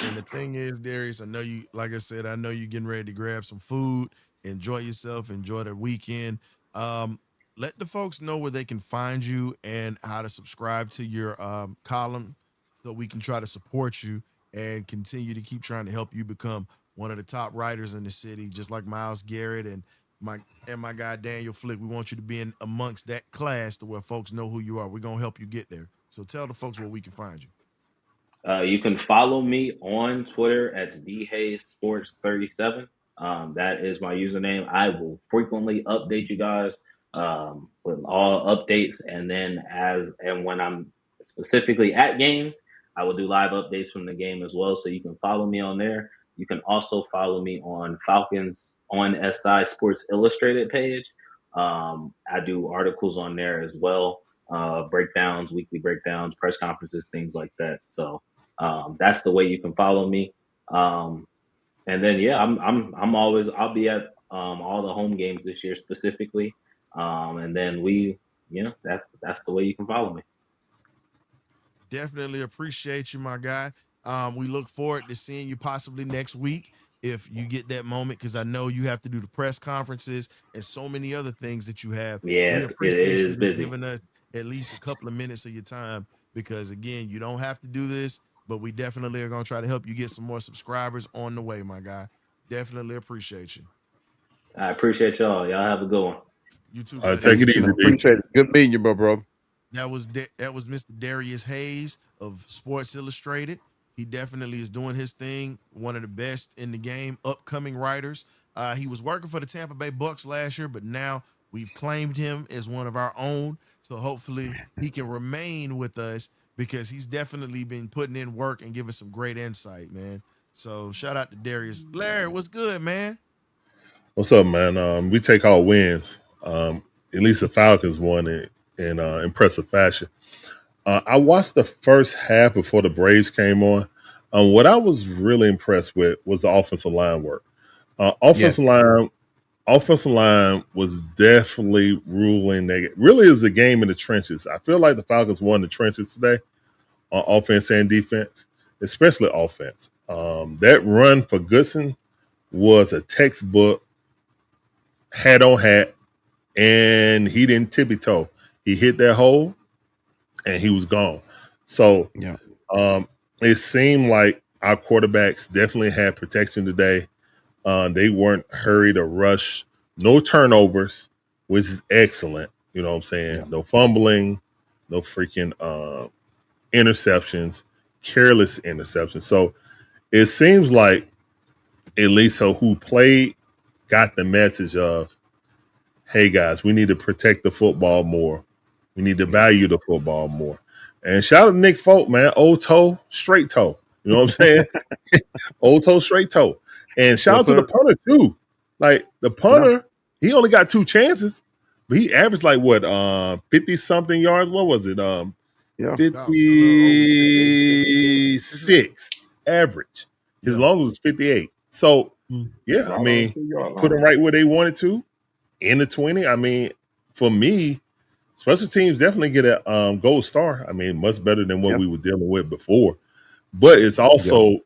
And the thing is, Darius, I know you, like I said, I know you're getting ready to grab some food, enjoy yourself, enjoy the weekend. Let the folks know where they can find you and how to subscribe to your column so we can try to support you and continue to keep trying to help you become one of the top writers in the city, just like Miles Garrett and my guy Daniel Flick. We want you to be in amongst that class to where folks know who you are. We're gonna help you get there. So tell the folks where we can find you. You can follow me on Twitter at dhaysports37. That is my username. I will frequently update you guys with all updates, and then when I'm specifically at games, I will do live updates from the game as well. So you can follow me on there. You can also follow me on Falcons on SI Sports Illustrated page. I do articles on there as well, breakdowns, weekly breakdowns, press conferences, things like that. So that's the way you can follow me. And then I'll be at all the home games this year specifically. And then that's the way you can follow me. Definitely appreciate you, my guy. We look forward to seeing you possibly next week if you get that moment, because I know you have to do the press conferences and so many other things that you have. Yeah, we appreciate you busy. giving us at least a couple of minutes of your time, because again, you don't have to do this, but we definitely are going to try to help you get some more subscribers on the way, my guy. Definitely appreciate you. I appreciate y'all. Y'all have a good one. You too, buddy. Take it easy. Appreciate it. Good meeting you, brother. That was Mr. Darius Hayes of Sports Illustrated. He definitely is doing his thing. One of the best in the game, upcoming writers. He was working for the Tampa Bay Bucks last year, but now we've claimed him as one of our own. So hopefully he can remain with us, because he's definitely been putting in work and giving some great insight, man. So shout out to Darius. Larry, what's good, man? What's up, man? We take all wins. At least the Falcons won it in impressive fashion. I watched the first half before the Braves came on. What I was really impressed with was the offensive line work. Offensive line was definitely ruling negative. Really is a game in the trenches. I feel like the Falcons won the trenches today on offense and defense, especially offense. That run for Goodson was a textbook hat on hat, and he didn't tippy toe. He hit that hole and he was gone. So it seemed like our quarterbacks definitely had protection today. They weren't hurried or rushed. No turnovers, which is excellent. You know what I'm saying? Yeah. No fumbling, no freaking interceptions, careless interceptions. So it seems like at least who played got the message of, hey, guys, we need to protect the football more. We need to value the football more. And shout out to Nick Folk, man. Old toe, straight toe. You know what I'm saying? Old toe, straight toe. And shout out to the punter, too. Like, the punter, he only got 2 chances, but he averaged, 50-something yards. What was it? 56 average. His longest was 58. So, yeah, I mean, put them right where they wanted to, in the 20. I mean, for me, special teams definitely get a gold star. I mean, much better than what we were dealing with before. But it's also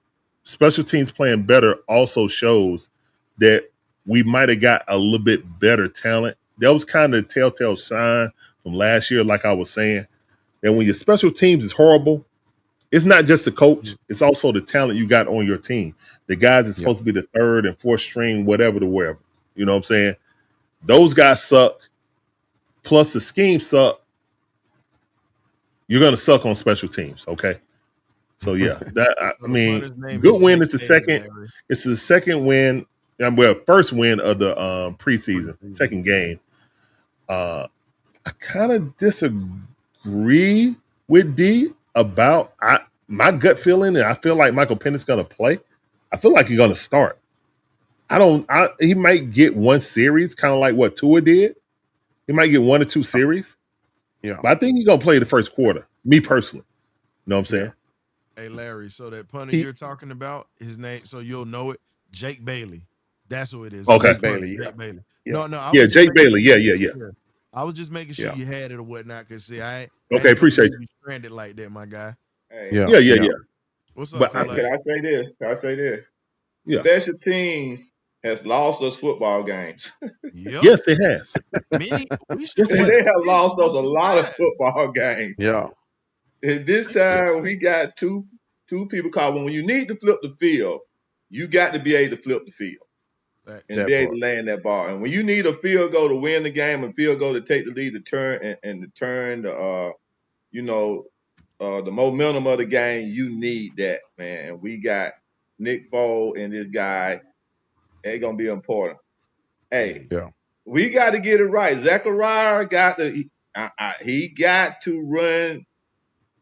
special teams playing better also shows that we might have got a little bit better talent. That was kind of a telltale sign from last year, like I was saying, that when your special teams is horrible, it's not just the coach, it's also the talent you got on your team. The guys that's supposed to be the 3rd and 4th string, whatever to wherever. You know what I'm saying? Those guys suck. Plus the scheme suck. You're gonna suck on special teams, okay? So yeah, that I mean, good win is the second. It's the second win well, first win of the preseason, second game. I kind of disagree with D about my gut feeling, and I feel like Michael Penix's going to play. I feel like he's going to start. He might get one series, kind of like what Tua did. He might get 1 or 2 series. Yeah. But I think he's going to play the first quarter, me personally. You know what I'm saying? Hey, Larry, so that punter you're talking about, his name, so you'll know it, Jake Bailey. That's who it is. Okay. Bailey. Jake Bailey. Yeah. No. Jake Bailey. Yeah. I was just making sure you had it or whatnot, because see, I okay, ain't appreciate you. Be stranded like that, my guy. Hey, yeah. What's up, Can I say this? Yeah. Special teams has lost us football games. Yep. Yes, it has. They have lost us a lot of football games. Yeah. And this time we got two people called. When you need to flip the field, you got to be able to flip the field and be able to land that ball. And when you need a field goal to win the game, a field goal to take the lead, to turn and to turn the the momentum of the game, you need that, man. And we got Nick Foles and this guy. It's gonna be important. Hey, we got to get it right. Zachariah got to. He got to run.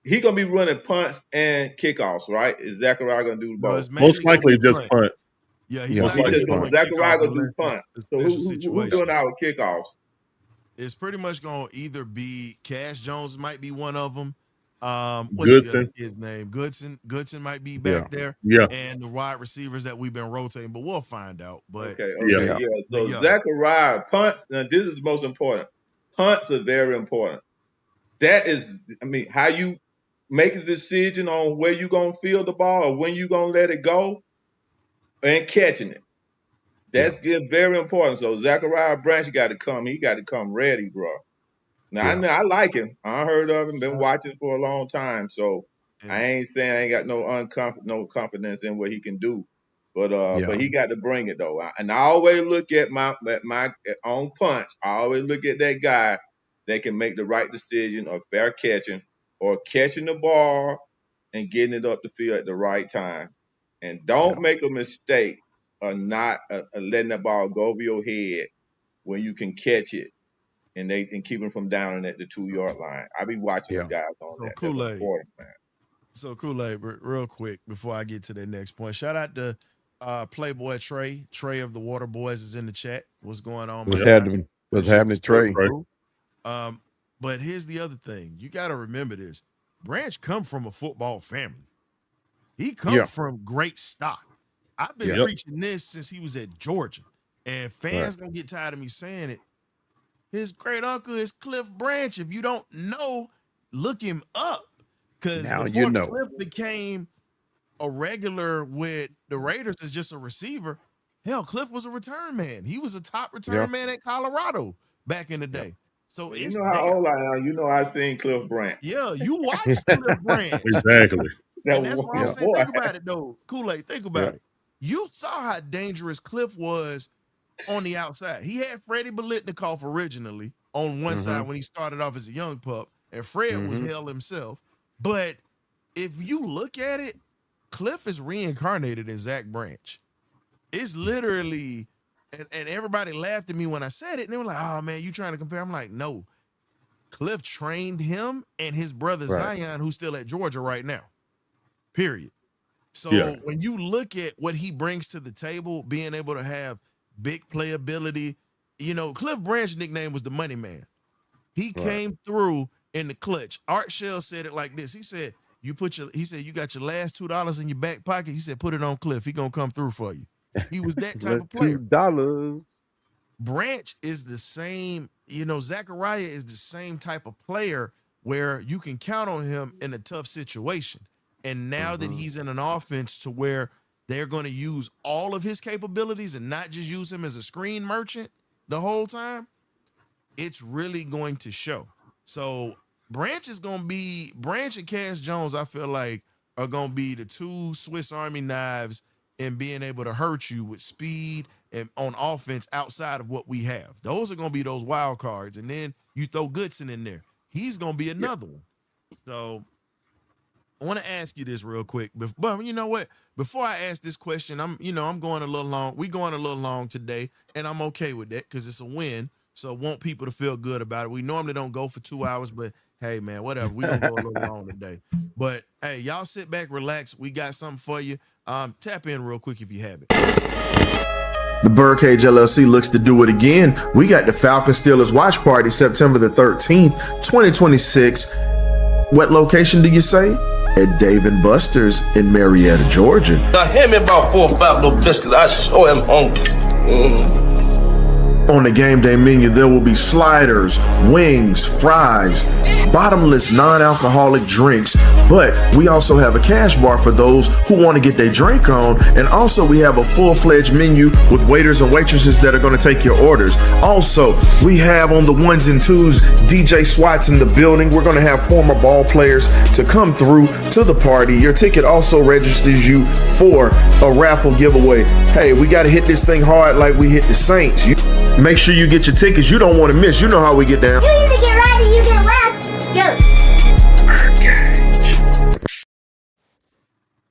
He gonna be running punts and kickoffs, right? Is Zachariah gonna do both? Most likely just punts. Yeah, he's Zachariah gonna do punts. So who's doing our kickoffs? It's pretty much gonna either be Cash Jones, might be one of them. Goodson. His name Goodson might be back there. Yeah, and the wide receivers that we've been rotating, but we'll find out. But yeah. So Zachariah punts. Now this is the most important. Punts are very important. That is, how you make a decision on where you're going to field the ball or when you're going to let it go and catching it. That's very important. So Zachariah Branch got to come. He got to come ready, bro. Now, I like him. I heard of him, been watching for a long time. So I ain't saying I ain't got no confidence in what he can do. But he got to bring it, though. And I always look at my own punch. I always look at that guy that can make the right decision of fair catching or catching the ball and getting it up the field at the right time. And don't make a mistake of not letting that ball go over your head when you can catch it and they can keep him from down at the 2-yard line. I be watching the guys on that. Kool-Aid. That's important, man. So Kool-Aid, real quick before I get to the next point. Shout out to Playboy Trey. Trey of the Water Boys is in the chat. What's going on? What's happening, Trey? But here's the other thing. You got to remember this. Branch come from a football family. He come from great stock. I've been preaching this since he was at Georgia. And fans going to get tired of me saying it. His great uncle is Cliff Branch. If you don't know, look him up. Because before Cliff became a regular with the Raiders as just a receiver, hell, Cliff was a return man. He was a top return man at Colorado back in the day. So you know how old I am. You know I seen Cliff Branch. Yeah, you watched Cliff Branch. Exactly. And that's what I'm saying. Think about it, though. Kool-Aid, think about it. You saw how dangerous Cliff was on the outside. He had Freddie Biletnikoff originally on one side when he started off as a young pup, and Fred was hell himself. But if you look at it, Cliff is reincarnated in Zach Branch. It's literally, and everybody laughed at me when I said it, and they were like, oh, man, you trying to compare? I'm like, no. Cliff trained him and his brother Zion, who's still at Georgia right now. Period. So when you look at what he brings to the table, being able to have big playability, Cliff Branch's nickname was the money man. He came through in the clutch. Art Shell said it like this. He said, you got your last $2 in your back pocket. He said, put it on Cliff. He gonna come through for you. He was that type of player. $2. Branch is the same, Zachariah is the same type of player where you can count on him in a tough situation. And now that he's in an offense to where they're going to use all of his capabilities and not just use him as a screen merchant the whole time, it's really going to show. So Branch and Cash Jones, I feel like, are going to be the two Swiss Army knives in being able to hurt you with speed and on offense outside of what we have. Those are going to be those wild cards. And then you throw Goodson in there. He's going to be another one. So I want to ask you this real quick, but you know what? Before I ask this question, I'm going a little long. We going a little long today, and I'm okay with that because it's a win. So I want people to feel good about it. We normally don't go for 2 hours, but hey, man, whatever. We gonna go a little long today. But hey, y'all sit back, relax. We got something for you. Tap in real quick if you have it. The Birdcage LLC looks to do it again. We got the Falcons Steelers watch party September the 13th, 2026. What location do you say? At Dave & Buster's in Marietta, Georgia. Now hand me about 4 or 5 little biscuits. I sure am hungry. On the game day menu, there will be sliders, wings, fries, bottomless non-alcoholic drinks, but we also have a cash bar for those who want to get their drink on, and also we have a full-fledged menu with waiters and waitresses that are going to take your orders. Also, we have on the ones and twos DJ Swats in the building. We're going to have former ball players to come through to the party. Your ticket also registers you for a raffle giveaway. Hey, we got to hit this thing hard like we hit the Saints. Make sure you get your tickets. You don't want to miss. You know how we get down. You either get right or you get left. Go.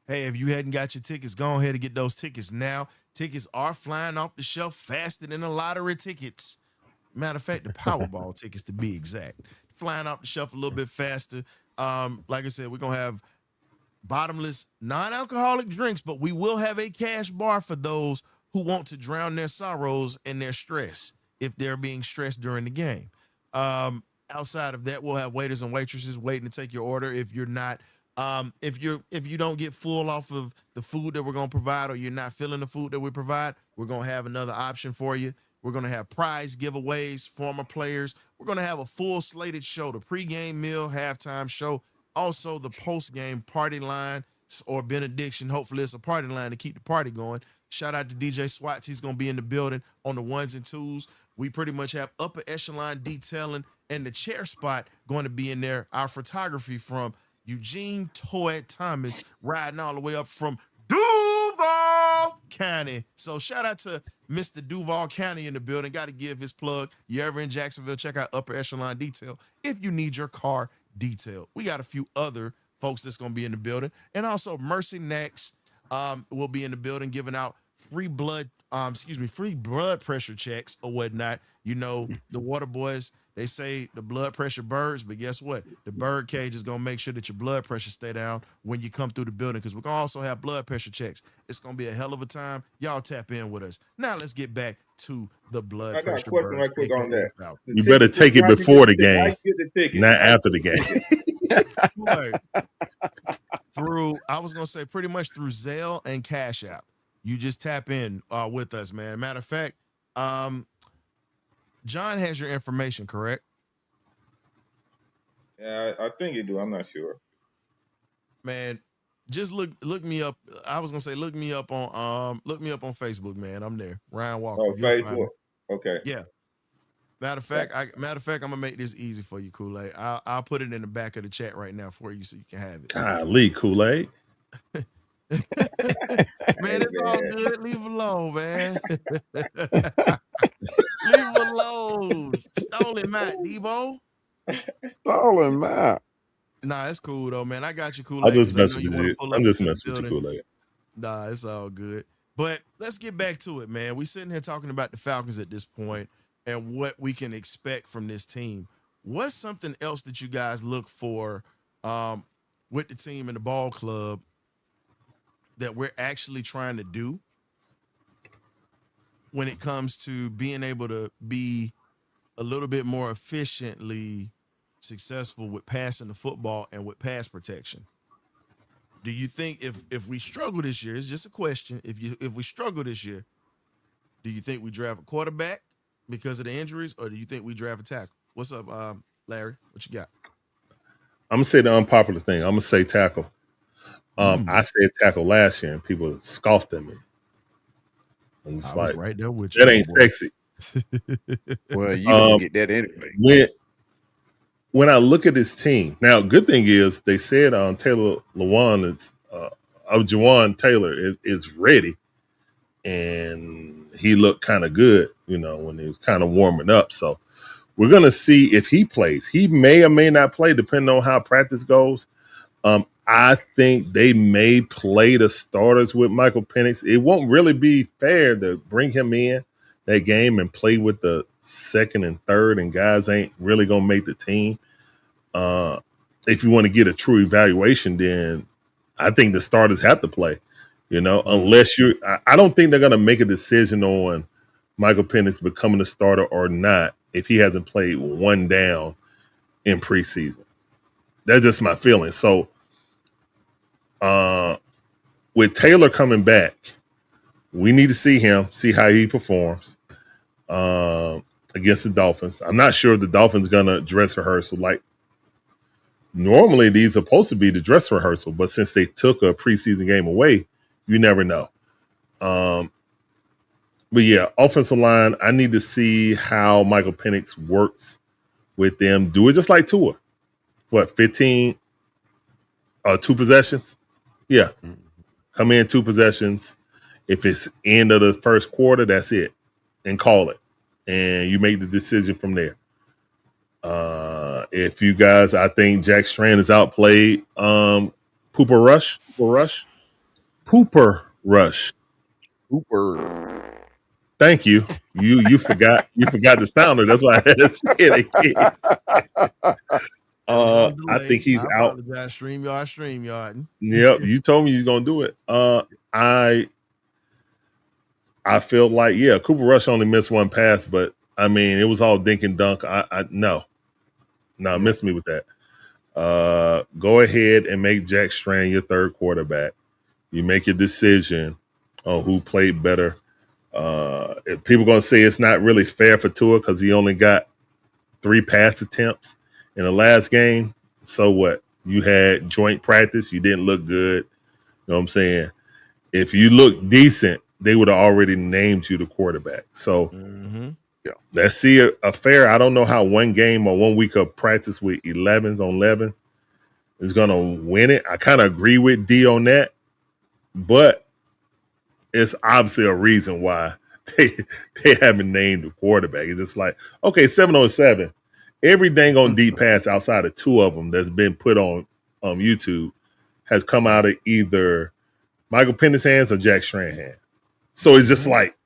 Hey, if you hadn't got your tickets, go ahead and get those tickets now. Tickets are flying off the shelf faster than the lottery tickets. Matter of fact, the Powerball tickets to be exact. Flying off the shelf a little bit faster. Like I said, we're going to have bottomless non-alcoholic drinks, but we will have a cash bar for those who want to drown their sorrows and their stress if they're being stressed during the game. Outside of that, we'll have waiters and waitresses waiting to take your order. If you're not, if you don't get full off of the food that we're going to provide, or you're not feeling the food that we provide, we're going to have another option for you. We're going to have prize giveaways, former players. We're going to have a full slated show, the pregame meal, halftime show, also the postgame party line or benediction. Hopefully it's a party line to keep the party going. Shout out to DJ Swats. He's going to be in the building on the ones and twos. We pretty much have upper echelon detailing, and the chair spot going to be in there. Our photography from Eugene Toy Thomas, riding all the way up from Duval County. So shout out to Mr. Duval County in the building. Got to give his plug. You ever in Jacksonville, check out Upper Echelon Detail if you need your car detailed. We got a few other folks that's going to be in the building. And also Mercy Next will be in the building giving out free blood pressure checks or whatnot. You know, the water boys, they say the blood pressure birds, but guess what? The bird cage is going to make sure that your blood pressure stay down when you come through the building, because we're going to also have blood pressure checks. It's going to be a hell of a time. Y'all tap in with us. Now let's get back to the blood pressure. I got a question right quick on that. You better take it before the game, not after the game. Pretty much through Zelle and Cash App. You just tap in with us, man. Matter of fact, John has your information, correct? Yeah, I think you do. I'm not sure. Man, just look me up. I was gonna say look me up on Facebook, man. I'm there. Ryan Walker. Oh, Facebook. Okay. Yeah. Matter of fact, I'm gonna make this easy for you, Kool-Aid. I'll put it in the back of the chat right now for you so you can have it. Golly, Kool-Aid. Man, it's all good. Leave it alone, man. Leave it alone. Stolen Matt, Debo. Stolen Matt. Nah, it's cool though, man. I got you, Kool-Aid. I'm just messing with you. I'm just messing with you, Kool-Aid. Nah, it's all good. But let's get back to it, man. We sitting here talking about the Falcons at this point and what we can expect from this team. What's something else that you guys look for with the team and the ball club that we're actually trying to do when it comes to being able to be a little bit more efficiently successful with passing the football and with pass protection? Do you think if we struggle this year, it's just a question, if we struggle this year, do you think we draft a quarterback because of the injuries, or do you think we draft a tackle? What's up, Larry? What you got? I'm gonna say the unpopular thing. I'm gonna say tackle. I said tackle last year, and people scoffed at me. And it's like, right there with that ain't sexy. Well, you don't get that anyway. When I look at this team, now, good thing is they said Taylor Lewan Jawan Taylor is ready, and he looked kind of good, when he was kind of warming up. So we're gonna see if he plays. He may or may not play, depending on how practice goes. I think they may play the starters with Michael Penix. It won't really be fair to bring him in that game and play with the second and third, and guys ain't really gonna make the team. If you want to get a true evaluation, then I think the starters have to play. Unless I don't think they're gonna make a decision on Michael Penix becoming a starter or not if he hasn't played one down in preseason. That's just my feeling. So with Taylor coming back, we need to see how he performs against the Dolphins. I'm not sure if the Dolphins gonna dress rehearsal. Like normally these are supposed to be the dress rehearsal, but since they took a preseason game away, you never know. But yeah, offensive line, I need to see how Michael Penix works with them. Do it just like Tua. What, 15, 2 possessions? Yeah. Come in 2 possessions. If it's end of the first quarter, that's it. And call it. And you make the decision from there. If you guys, I think Jack Strand is outplayed. Pooper Rush. Thank you. You forgot the sounder. That's why I had to say it again. I think he's out. Apologize. StreamYard. Yep, you told me you're gonna do it. I feel like Cooper Rush only missed one pass, but I mean it was all dink and dunk. No, miss me with that. Go ahead and make Jack Strand your third quarterback. You make your decision on who played better. If people gonna say it's not really fair for Tua because he only got 3 pass attempts in the last game, so what? You had joint practice, you didn't look good. You know what I'm saying? If you look decent, they would have already named you the quarterback. So let's see a fair. I don't know how one game or 1 week of practice with 11 on 11 is gonna win it. I kind of agree with D on that, but it's obviously a reason why they haven't named the quarterback. It's just like, okay, 7-on-7. Everything on deep pass outside of 2 of them that's been put on YouTube has come out of either Michael Penix hands or Jack Strand hands. So it's just like,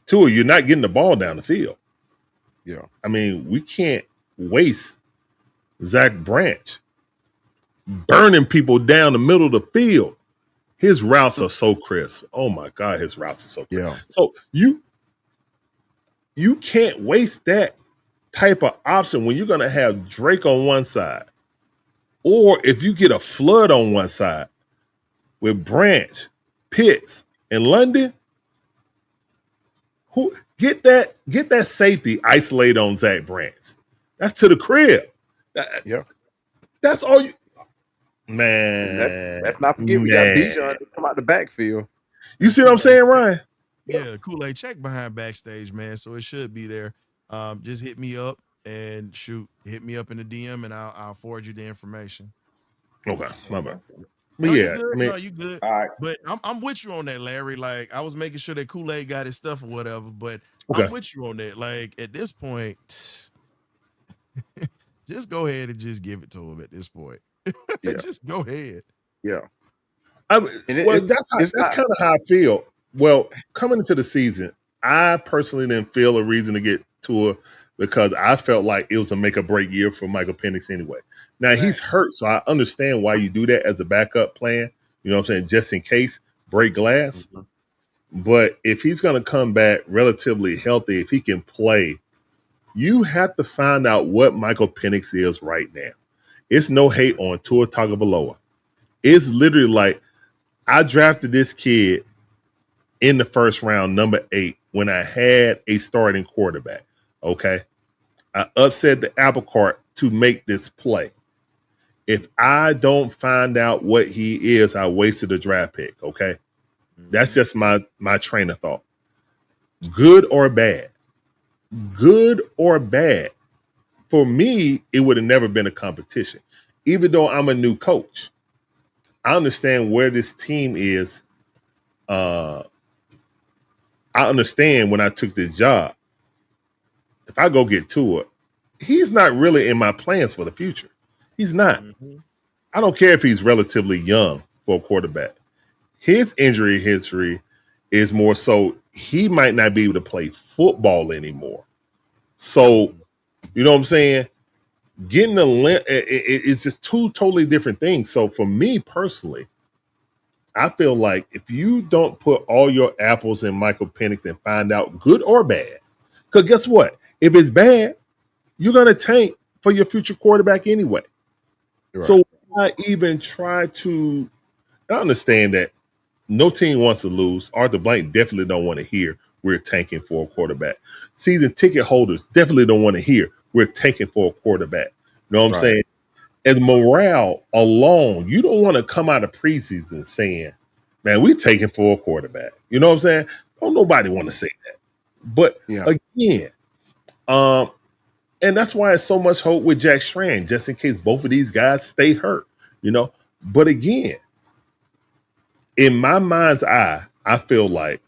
Tua, you're not getting the ball down the field. Yeah. I mean, we can't waste Zach Branch burning people down the middle of the field. His routes are so crisp. Oh my God, his routes are so crisp. Yeah. So you can't waste that type of option when you're gonna have Drake on one side, or if you get a flood on one side with Branch, Pitts, and London. Who get that safety isolated on Zach Branch? That's to the crib. That's all you. Man, let's not forget we got Bijan to come out the backfield. You see what I'm saying, Ryan? Yeah, Kool-Aid check behind backstage, man. So it should be there. Just hit me up and hit me up in the DM, and I'll forward you the information. Okay, my bad. But no, yeah, I mean, no, you good. All right. But I'm with you on that, Larry. Like I was making sure that Kool-Aid got his stuff or whatever. But I'm with you on that. Like at this point, just go ahead and just give it to him at this point. Just go ahead. Yeah. That's kind of how I feel. Well, coming into the season, I personally didn't feel a reason to get Tua because I felt like it was a make or break year for Michael Penix anyway. Now he's hurt, so I understand why you do that as a backup plan. You know what I'm saying? Just in case, break glass. But if he's going to come back relatively healthy, if he can play, you have to find out what Michael Penix is right now. It's no hate on Tua Tagovailoa. It's literally like I drafted this kid in the first round, number 8, when I had a starting quarterback. Okay. I upset the apple cart to make this play. If I don't find out what he is, I wasted a draft pick. Okay. That's just my train of thought. Good or bad. Good or bad. For me, it would have never been a competition. Even though I'm a new coach, I understand where this team is. I understand when I took this job. If I go get Tua, he's not really in my plans for the future. He's not. I don't care if he's relatively young for a quarterback. His injury history is more so he might not be able to play football anymore. So, you know what I'm saying? Getting a it's just two totally different things. So for me personally, I feel like if you don't put all your apples in Michael Penix and find out good or bad, because guess what? If it's bad, you're gonna tank for your future quarterback anyway. Right. So why even try to? I understand that no team wants to lose. Arthur Blank definitely don't want to hear we're tanking for a quarterback. Season ticket holders definitely don't want to hear we're tanking for a quarterback. You know what I'm saying? As morale alone, you don't want to come out of preseason saying, man, we're taking for a quarterback. You know what I'm saying? Don't nobody want to say that. But again, and that's why it's so much hope with Jack Strand, just in case both of these guys stay hurt, you know. But again, in my mind's eye, I feel like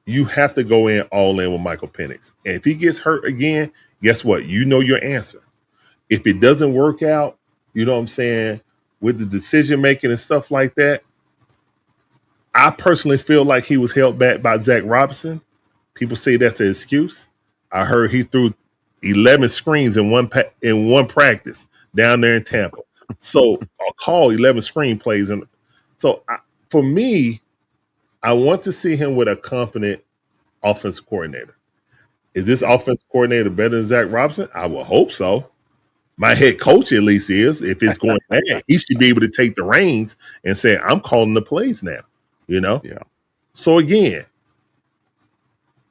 you have to go in all in with Michael Penix. And if he gets hurt again, guess what? You know your answer. If it doesn't work out, you know what I'm saying, with the decision making and stuff like that, I personally feel like he was held back by Zach Robinson. People say that's an excuse. I heard he threw 11 screens in one practice down there in Tampa. So I'll call 11 screen plays. And so for me, I want to see him with a competent offensive coordinator. Is this offensive coordinator better than Zach Robinson? I will hope so. My head coach at least is. If it's going bad, he should be able to take the reins and say, I'm calling the plays now, you know? Yeah. So again,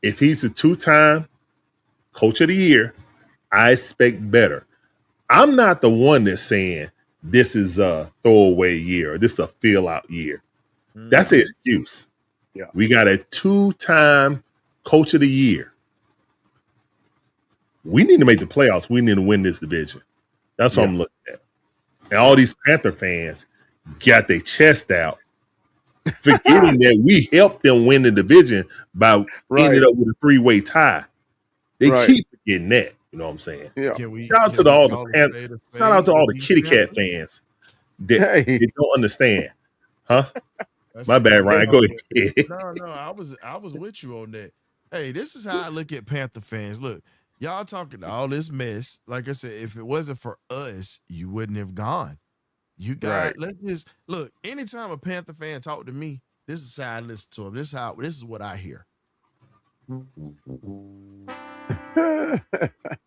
if he's a 2-time coach of the year, I expect better. I'm not the one that's saying this is a throwaway year or this is a fill-out year. That's an excuse. Yeah. We got a 2-time coach of the year. We need to make the playoffs. We need to win this division. That's what I'm looking at. And all these Panther fans got their chest out, forgetting that we helped them win the division by ending up with a 3-way tie. They keep forgetting that. You know what I'm saying? Yeah. Shout out to all the Kitty Cat fans that don't understand. Huh? My bad, Ryan. Go ahead. No, I was with you on that. Hey, this is how I look at Panther fans. Look, y'all talking all this mess. Like I said, if it wasn't for us, you wouldn't have gone. You got let's just look. Anytime a Panther fan talk to me, this is how I listen to him. This is what I hear.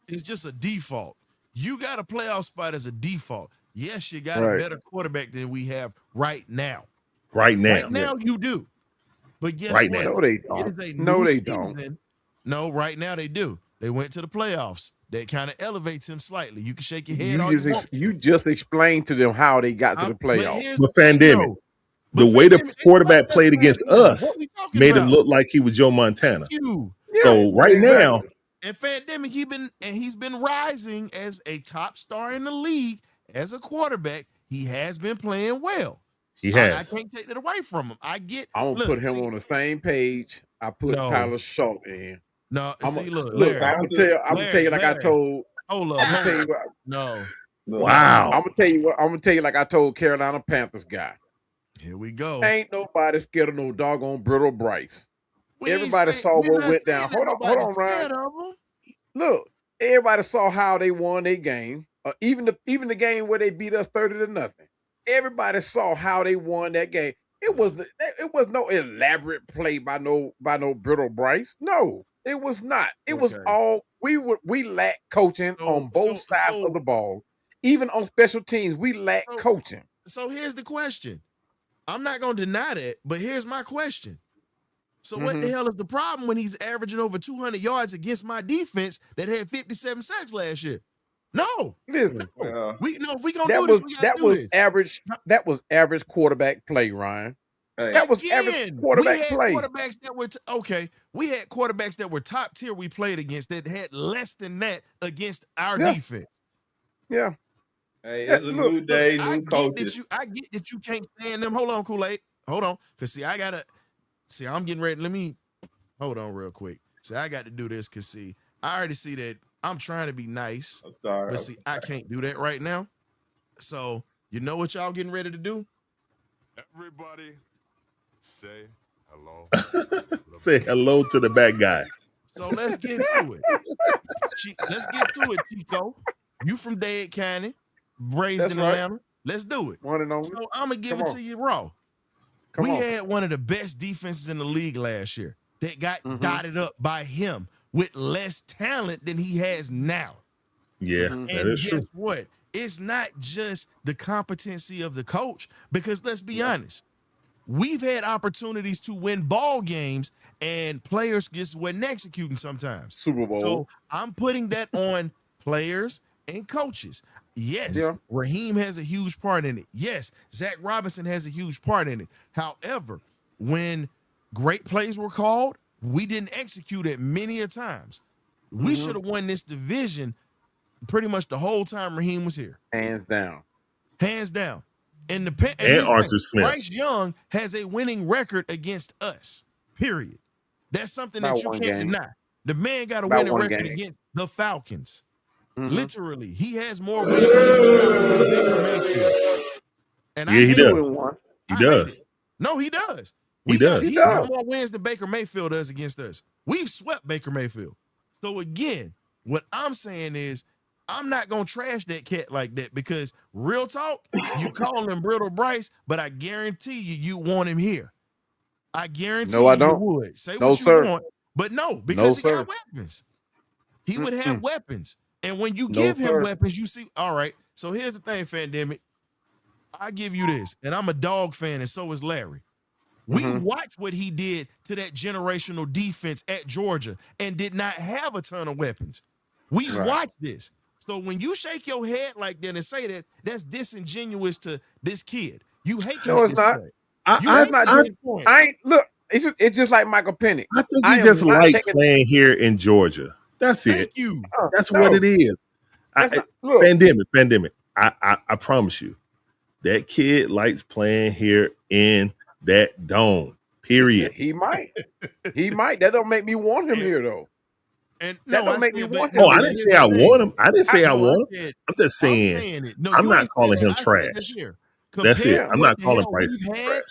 It's just a default. You got a playoff spot as a default. Yes, you got a better quarterback than we have right now. Right now you do. But guess what? No, they don't. No, they don't. No, right now they do. They went to the playoffs. That kind of elevates him slightly. You can shake your head. You just explained to them how they got to the playoffs. But pandemic. The way the quarterback played against us made him look like he was Joe Montana. So right now, and Fandemic, he's been rising as a top star in the league as a quarterback. He has been playing well. He has. I can't take that away from him. I'm gonna put him on the same page. I put Tyler Shaw in. No, look, I'm gonna tell you like I told. Hold up. I'm gonna tell you what. No. Wow. I'm gonna tell you like I told Carolina Panthers guy. Here we go. Ain't nobody scared of no doggone Brittle Bryce. Everybody saw what went down. Hold on, Ryan. Look, everybody saw how they won their game. Even the game where they beat us 30-0. Everybody saw how they won that game. It was no elaborate play by no Brittle Bryce. No, it was not. It was all we lack coaching on both sides of the ball. Even on special teams, we lack coaching. So here's the question. I'm not going to deny that, but here's my question. So what the hell is the problem when he's averaging over 200 yards against my defense that had 57 sacks last year? No. Listen. No. If we going to do this, we got to do this. Average. That was average quarterback play, Ryan. That was average quarterback play. Quarterbacks that were we had quarterbacks that were top tier we played against that had less than that against our defense. Yeah. Hey, it's a new day, new coaches. I get that you can't stand them. Hold on, Kool-Aid. Hold on. Because, I'm getting ready. Let me, hold on real quick. I got to do this because, I already see that I'm trying to be nice. I'm sorry. But, I can't do that right now. So, You know what y'all getting ready to do? Everybody say hello. Say hello to the bad guy. So let's get to it. Let's get to it, Chico. You from Dade County, raised in Atlanta. Let's do it. One and only. So I'm gonna give it to you raw. We had one of the best defenses in the league last year that got dotted up by him with less talent than he has now. Yeah, and that is true. Guess what? It's not just the competency of the coach, because let's be honest, we've had opportunities to win ball games and players just wasn't executing sometimes. Super Bowl. So I'm putting that on players and coaches. Yes, Raheem has a huge part in it. Yes, Zach Robinson has a huge part in it. However, when great plays were called, we didn't execute it many a times. We should have won this division pretty much the whole time Raheem was here. Hands down. Hands down. And Arthur Smith. Bryce Young has a winning record against us. Period. That's something that you can't deny. The man got a winning record against the Falcons. Literally, he has more wins against the Falcons than Baker Mayfield. And he does. He does. No, he does. He does. He's got more wins than Baker Mayfield does against us. We've swept Baker Mayfield. So again, what I'm saying is, I'm not going to trash that cat like that, because real talk, you call him Brittle Bryce, but I guarantee you want him here. I guarantee I don't. You would. Say what you want, but no, because he got weapons. He would have weapons. And when you give him weapons, you see, all right, so here's the thing, Fandemic. I give you this, and I'm a dog fan, and so is Larry. We watched what he did to that generational defense at Georgia and did not have a ton of weapons. We watched this. So when you shake your head like that and say that, that's disingenuous to this kid. You hate No, it's not. Look, it's just like Michael Penix. I think he just likes playing here in Georgia. That's it. Thank you. That's what it is. Pandemic. I promise you, that kid likes playing here in that dome. Period. He might. That don't make me want him here though. And that don't make me want him. Oh, I didn't say I want him. I didn't say I want him. I'm just saying I'm not calling him trash. That's it. I'm not calling Bryce trash.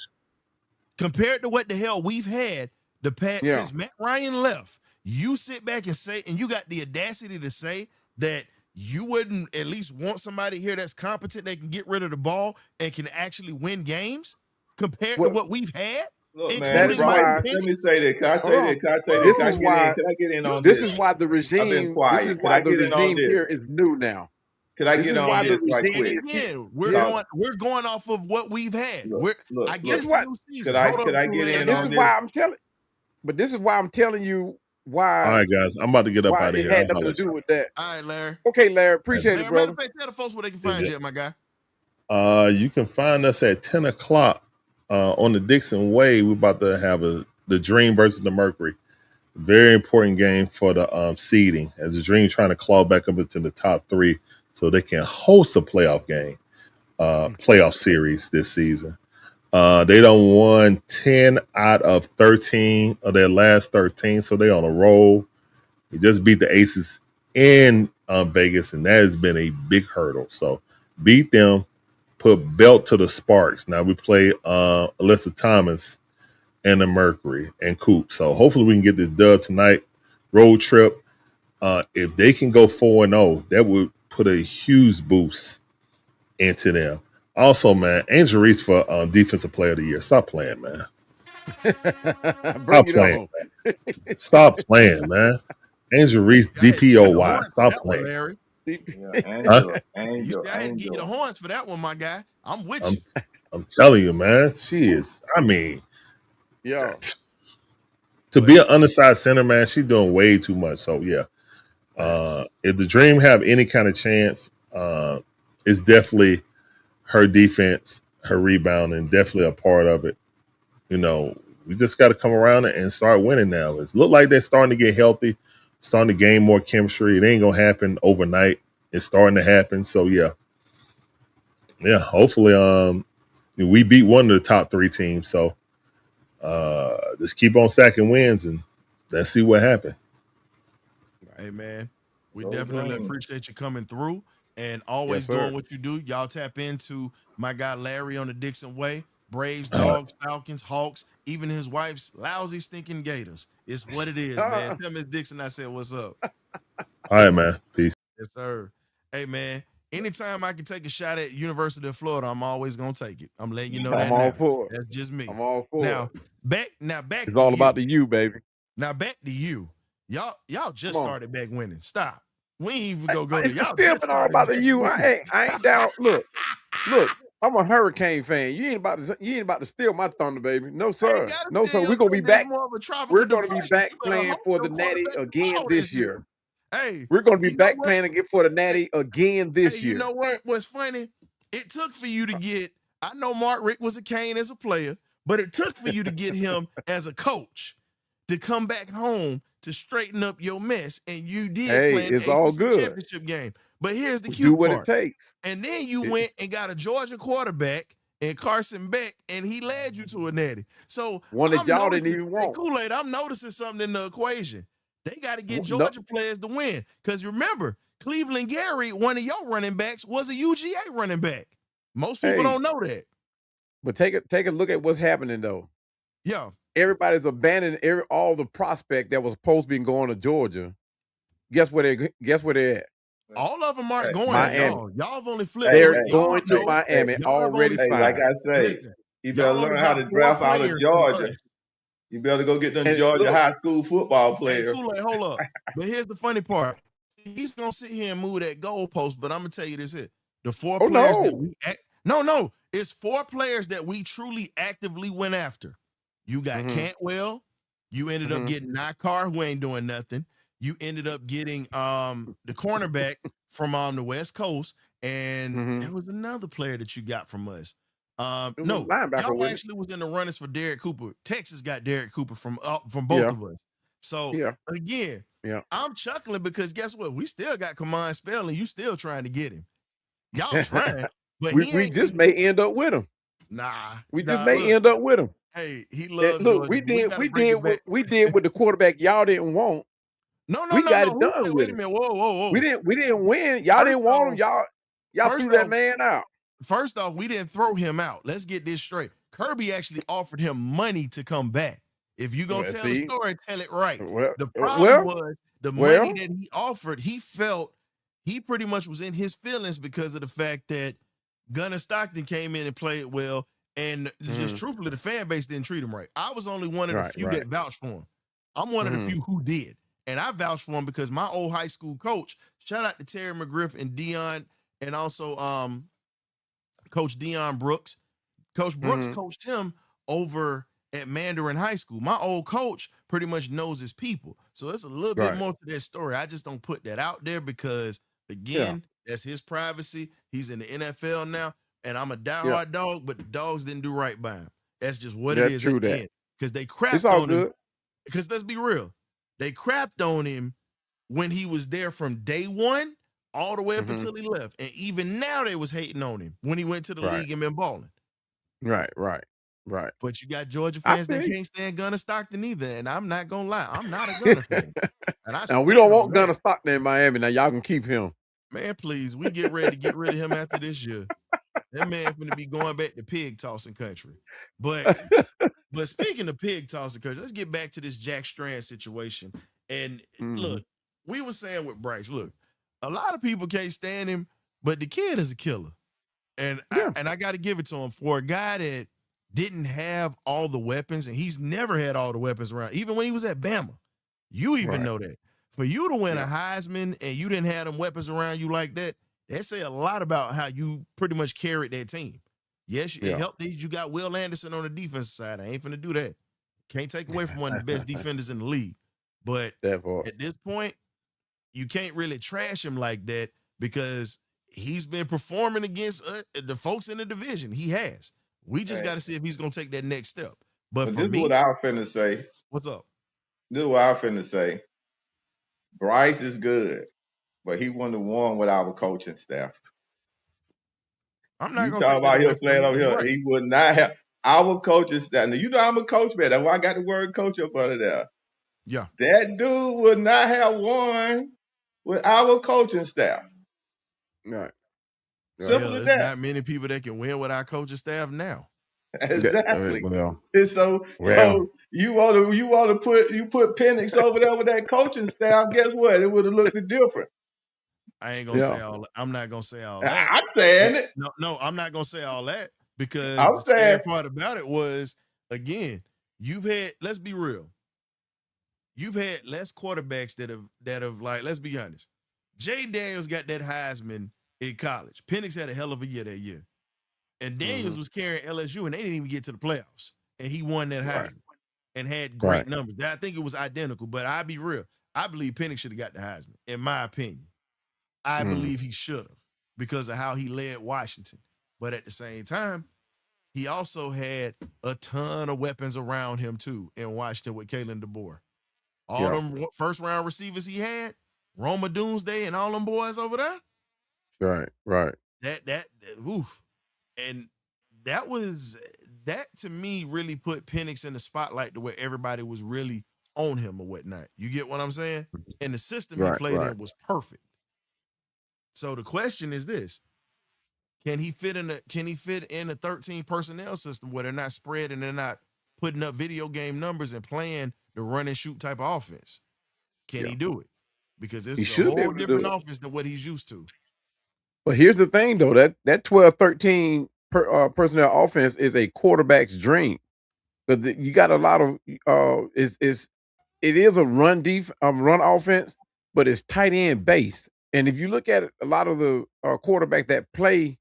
Compared to what the hell we've had the past since Matt Ryan left, you sit back and say, and you got the audacity to say that you wouldn't at least want somebody here that's competent, that can get rid of the ball and can actually win games compared to what we've had. Look, man, let me say that. Can I say that? This is why. Can I get in on this? This is why the regime. This is why the regime here is new now. Can I get on this right quick? Again, we're going off of what we've had. I guess could I get in on this? This is why I'm telling. But this is why I'm telling you why. All right, guys, I'm about to get up out of here. It had nothing to do with that. All right, Larry. Okay, Larry. Appreciate it, brother. Tell the folks where they can find you, my guy. You can find us at 10 o'clock on the Dixon Way. We're about to have the Dream versus the Mercury. Very important game for the seeding, as the Dream trying to claw back up into the top 3 so they can host a playoff game, playoff series this season. They done won 10 out of 13 of their last 13, so they on a roll. They just beat the Aces in Vegas, and that has been a big hurdle. So beat them, put belt to the Sparks. Now we play Alyssa Thomas and the Mercury and Coop. So hopefully we can get this dub tonight. Road trip. If they can go 4-0, that would put a huge boost into them. Also, man, Angel Reese for Defensive Player of the Year. Stop playing, man. Stop playing. Stop playing, man. Angel Reese, DPOY. Stop playing. Larry. Angel. You still had to give you the horns for that one, my guy. I'm with you. I'm telling you, man. She is. I mean, yeah. To be an undersized center, man, she's doing way too much. So yeah. If the Dream have any kind of chance, it's definitely her defense, her rebounding, definitely a part of it. You know, we just got to come around and start winning now. It's look like they're starting to get healthy, starting to gain more chemistry. It ain't gonna happen overnight. It's starting to happen. So yeah. Hopefully, we beat one of the top 3 teams. So just keep on stacking wins and let's see what happens. Hey man, we definitely appreciate you coming through. and always doing what you do. Y'all tap into my guy Larry on the Dixon Way. Braves, Dogs, Falcons, Hawks, even his wife's lousy stinking Gators. It's what it is, man. Tell Miss Dixon I said what's up. All right, man. Peace. Yes, sir. Hey, man. Anytime I can take a shot at University of Florida, I'm always gonna take it. I'm letting you know that I'm all for it. That's just me. I'm all for now, it. Back it's to all you. about the you, baby. Now back to you. Y'all just started back winning. Stop. We ain't even go there. It's Y'all still been all about the you. I ain't down. Look. I'm a Hurricane fan. You ain't about to steal my thunder, baby. No, sir. No, sir. We're gonna be back. We're gonna be back playing for the Natty again this year. Hey, we're gonna be back playing again for the Natty again this year. You know what? What's funny? It took for you to get. I know Mark Richt was a cane as a player, but it took for you to get him as a coach to come back home to straighten up your mess, and you did play in the ACC championship game. But here's the cute part. Do what it takes. And then you went and got a Georgia quarterback and Carson Beck, and he led you to a Natty. So one that y'all didn't even want. Kool-Aid, I'm noticing something in the equation. They got to get Georgia players to win. Because remember, Cleveland Gary, one of your running backs, was a UGA running back. Most people don't know that. But take a look at what's happening though. Yeah. Everybody's abandoning all the prospect that was supposed to be going to Georgia. Guess where they're at? All of them aren't going Miami. to y'all. Y'all have only flipped. They're going to Miami already signed. Like I say, you better learn how to draft out of Georgia. You better go get them Georgia high school football players. Hey, Kool-Aid, hold up. But here's the funny part. He's going to sit here and move that goalpost, but I'm going to tell you this here. The four players that we it's 4 players that we truly actively went after. You got Cantwell. You ended up getting Nakar, who ain't doing nothing. You ended up getting the cornerback from the West Coast, and there was another player that you got from us. No, y'all actually was in the runners for Derek Cooper. Texas got Derek Cooper from both of us. So again, I'm chuckling because guess what? We still got Kamon Spelling. You still trying to get him. Y'all trying, but we just may end up with him. We just may end up with him. Hey, he loves. Look, we did with the quarterback y'all didn't want. No, we got it done with. Wait a minute, whoa. We didn't win. Y'all didn't want him. Y'all threw that man out. First off, we didn't throw him out. Let's get this straight. Kirby actually offered him money to come back. If you gonna tell the story, tell it right. The problem was the money that he offered. He felt he pretty much was in his feelings because of the fact that Gunnar Stockton came in and played well, and just truthfully, the fan base didn't treat him right. I was only one of the few that vouched for him. I'm one of the few who did, and I vouched for him because my old high school coach, shout out to Terry McGriff and Dion, and also Coach Dion Brooks. Coach Brooks coached him over at Mandarin High School. My old coach pretty much knows his people. So it's a little bit more to that story. I just don't put that out there because, again, that's his privacy. He's in the NFL now, and I'm a diehard dog, but the dogs didn't do right by him. That's just what it is. True that. Because they crapped on him. Because let's be real. They crapped on him when he was there from day one all the way up until he left. And even now they was hating on him when he went to the league and been balling. Right. But you got Georgia fans that can't stand Gunnar Stockton either. And I'm not going to lie. I'm not a Gunnar fan. Now, we don't want Gunnar Stockton in Miami. Now, y'all can keep him. Man, please. We get ready to get rid of him after this year. That man's going to be going back to pig tossing country. But speaking of pig tossing country, let's get back to this Jack Strand situation. And look, we were saying with Bryce, look, a lot of people can't stand him, but the kid is a killer. And I got to give it to him for a guy that didn't have all the weapons, and he's never had all the weapons around, even when he was at Bama. You even know that. For you to win a Heisman and you didn't have them weapons around you like that, that say a lot about how you pretty much carried that team. Yes, it helped that you got Will Anderson on the defensive side. I ain't finna do that. Can't take away from one of the best defenders in the league. But at this point, you can't really trash him like that because he's been performing against the folks in the division. He has. We just got to see if he's going to take that next step. But for me, this is what I was finna say. What's up? This is what I was finna say. Bryce is good, but he wouldn't have won with our coaching staff. I'm not going to talk about him playing over here. He would not have our coaching staff. Now, you know I'm a coach, man. That's why I got the word coach up under there. Yeah. That dude would not have won with our coaching staff. Right. Simple as There's that. not many people that can win with our coaching staff now. Exactly. Well, And so you want to put Penix over there with that coaching staff. Guess what? It would have looked different. I ain't gonna say all. I'm not gonna say all that. I'm saying it. No, I'm not gonna say all that because I'm the saying scary part about it was, again, you've had. Let's be real. You've had less quarterbacks that have like. Let's be honest. Jay Daniels got that Heisman in college. Penix had a hell of a year that year, and Daniels was carrying LSU, and they didn't even get to the playoffs, and he won that Heisman and had great numbers. I think it was identical, but I'll be real. I believe Penix should have got the Heisman, in my opinion. I believe he should have because of how he led Washington. But at the same time, he also had a ton of weapons around him too in Washington with Kalen DeBoer. All them first round receivers he had, Roma Doomsday and all them boys over there. Right. Oof. And that to me really put Penix in the spotlight to where everybody was really on him or whatnot. You get what I'm saying? And the system he played in was perfect. So the question is this: Can he fit in a 13 personnel system where they're not spread and they're not putting up video game numbers and playing the run and shoot type of offense? Can he do it? Because this is a whole different offense than what he's used to. But here's the thing, though, that 12-13 personnel offense is a quarterback's dream. Because you got a lot of it is a run offense, but it's tight end based. And if you look at it, a lot of the quarterbacks that play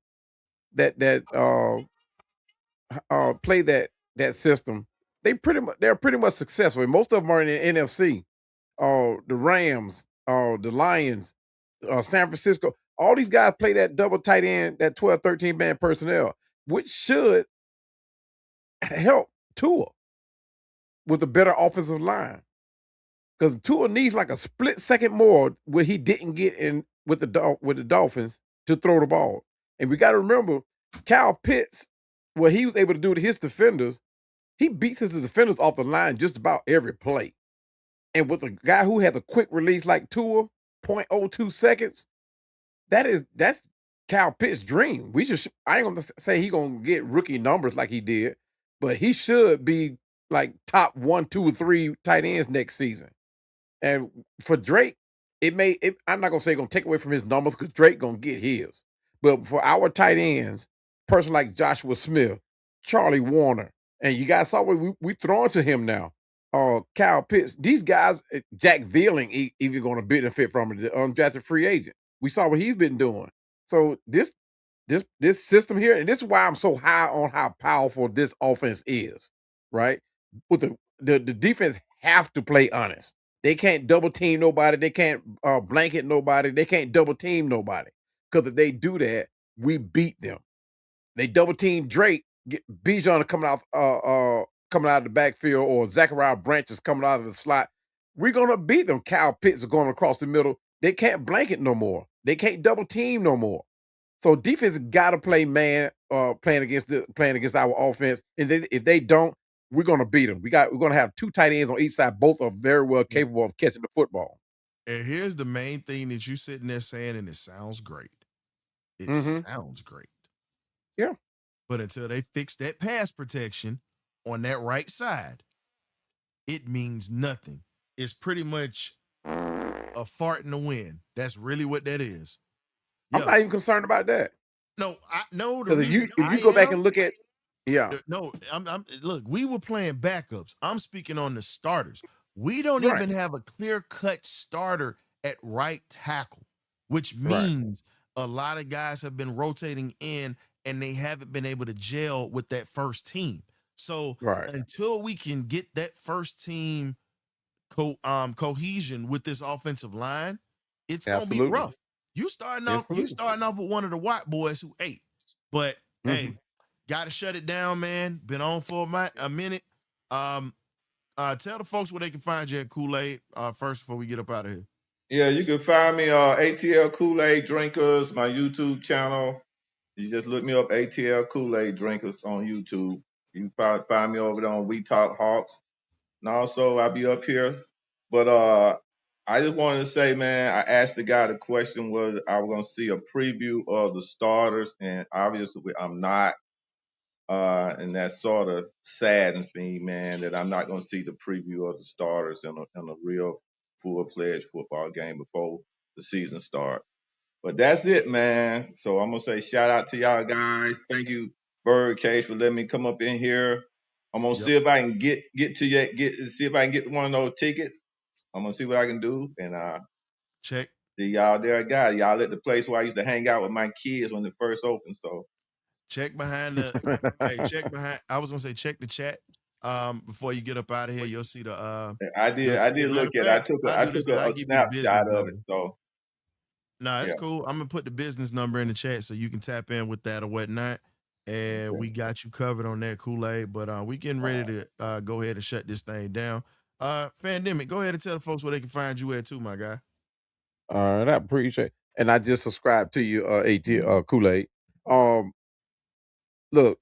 play that system, they're pretty much successful. And most of them are in the NFC. The Rams, the Lions, San Francisco. All these guys play that double tight end, that 12-13 man personnel, which should help Tua with a better offensive line. Because Tua needs like a split second more where he didn't get in with the Dolphins to throw the ball. And we got to remember, Kyle Pitts, what he was able to do to his defenders, he beats his defenders off the line just about every play. And with a guy who has a quick release like Tua, 0.02 seconds, that's Kyle Pitts' dream. I ain't gonna say he's gonna get rookie numbers like he did, but he should be like top 1, 2, or 3 tight ends next season. And for Drake, I'm not gonna say gonna take away from his numbers because Drake gonna get his. But for our tight ends, person like Joshua Smith, Charlie Warner, and you guys saw what we throwing to him now. Kyle Pitts, these guys, Jack Vealing even gonna benefit from it, the undrafted free agent. We saw what he's been doing. So this system here, and this is why I'm so high on how powerful this offense is, right? With the defense have to play honest. They can't double team nobody. They can't blanket nobody. They can't double team nobody. Because if they do that, we beat them. They double team Drake, Bijan coming out of the backfield, or Zachariah Branch is coming out of the slot. We're gonna beat them. Kyle Pitts is going across the middle. They can't blanket no more. They can't double team no more. So defense got to play man playing against our offense. And if they don't, we're gonna beat them. We're gonna have 2 tight ends on each side. Both are very well capable of catching the football. And here's the main thing that you sitting there saying, and it sounds great. It sounds great. Yeah. But until they fix that pass protection on that right side, it means nothing. It's pretty much a fart in the wind. That's really what that is. I'm not even concerned about that. No, If you go back and look at, look, we were playing backups. I'm speaking on the starters. We don't even have a clear-cut starter at right tackle, which means a lot of guys have been rotating in and they haven't been able to gel with that first team. So until we can get that first team cohesion with this offensive line, it's gonna be rough. You starting off with one of the white boys who ate. But hey, gotta shut it down, man. Been on for a minute. Tell the folks where they can find you at Kool-Aid first before we get up out of here. Yeah, you can find me ATL Kool-Aid Drinkers, my YouTube channel. You just look me up, ATL Kool-Aid Drinkers on YouTube. You can find me over there on We Talk Hawks. And also I'll be up here. But I just wanted to say, man, I asked the guy the question whether I was going to see a preview of the starters, and obviously I'm not. And that sort of saddens me, man, that I'm not going to see the preview of the starters in a real full-fledged football game before the season starts. But that's it, man. So I'm going to say shout out to y'all guys. Thank you, Birdcage, for letting me come up in here. I'm going to see if I can get see if I can get one of those tickets. I'm going to see what I can do. And check. See y'all there, guys. Y'all at the place where I used to hang out with my kids when it first opened. So check behind the hey, check behind. I was gonna say check the chat. Before you get up out of here, you'll see the I did look at it. I took I a give you the business snapshot of number. it. So no, it's cool. I'm gonna put the business number in the chat so you can tap in with that or whatnot. And we got you covered on that Kool-Aid. But we getting ready to go ahead and shut this thing down. Fandemic, go ahead and tell the folks where they can find you at too, my guy. All right, I appreciate it. And I just subscribed to you, Kool-Aid. Look,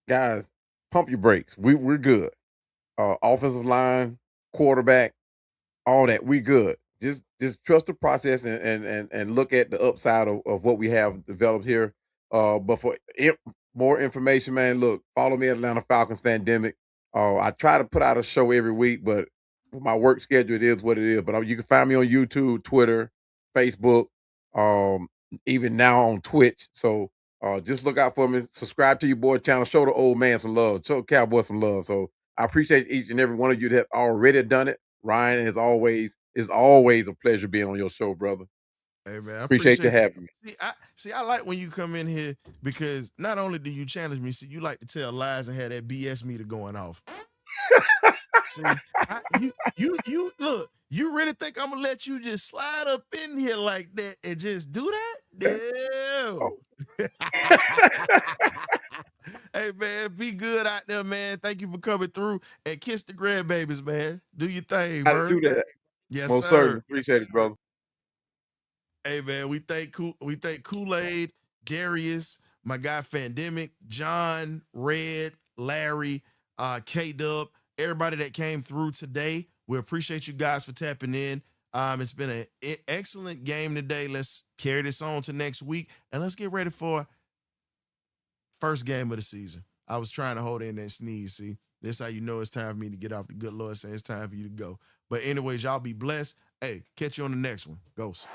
guys, pump your brakes. We're good. Offensive line, quarterback, all that. We good. Just trust the process and look at the upside of what we have developed here. But for more information, man, look, follow me at Atlanta Falcons Fandemic. I try to put out a show every week, but for my work schedule, it is what it is. But you can find me on YouTube, Twitter, Facebook, even now on Twitch. So just look out for me. Subscribe to your boy channel. Show the old man some love. Show Cowboy some love. So I appreciate each and every one of you that have already done it. Ryan, is always a pleasure being on your show, brother. Hey man, I appreciate you having me. I like when you come in here because not only do you challenge me, you like to tell lies and have that BS meter going off. You look, you really think I'm gonna let you just slide up in here like that and just do that? No. Hey man, be good out there, man. Thank you for coming through and kiss the grandbabies, man. Do your thing, How to do that? Yes, Most sir. certainly. Appreciate it, brother. Hey man, we thank Kool-Aid, Darius, my guy Fandemic, John, Red, Larry, K-Dub, everybody that came through today. We appreciate you guys for tapping in. It's been an excellent game today. Let's carry this on to next week and let's get ready for first game of the season. I was trying to hold in that sneeze. See, this how you know it's time for me to get off. The good Lord saying it's time for you to go. But anyways, y'all be blessed. Hey, catch you on the next one. Ghost.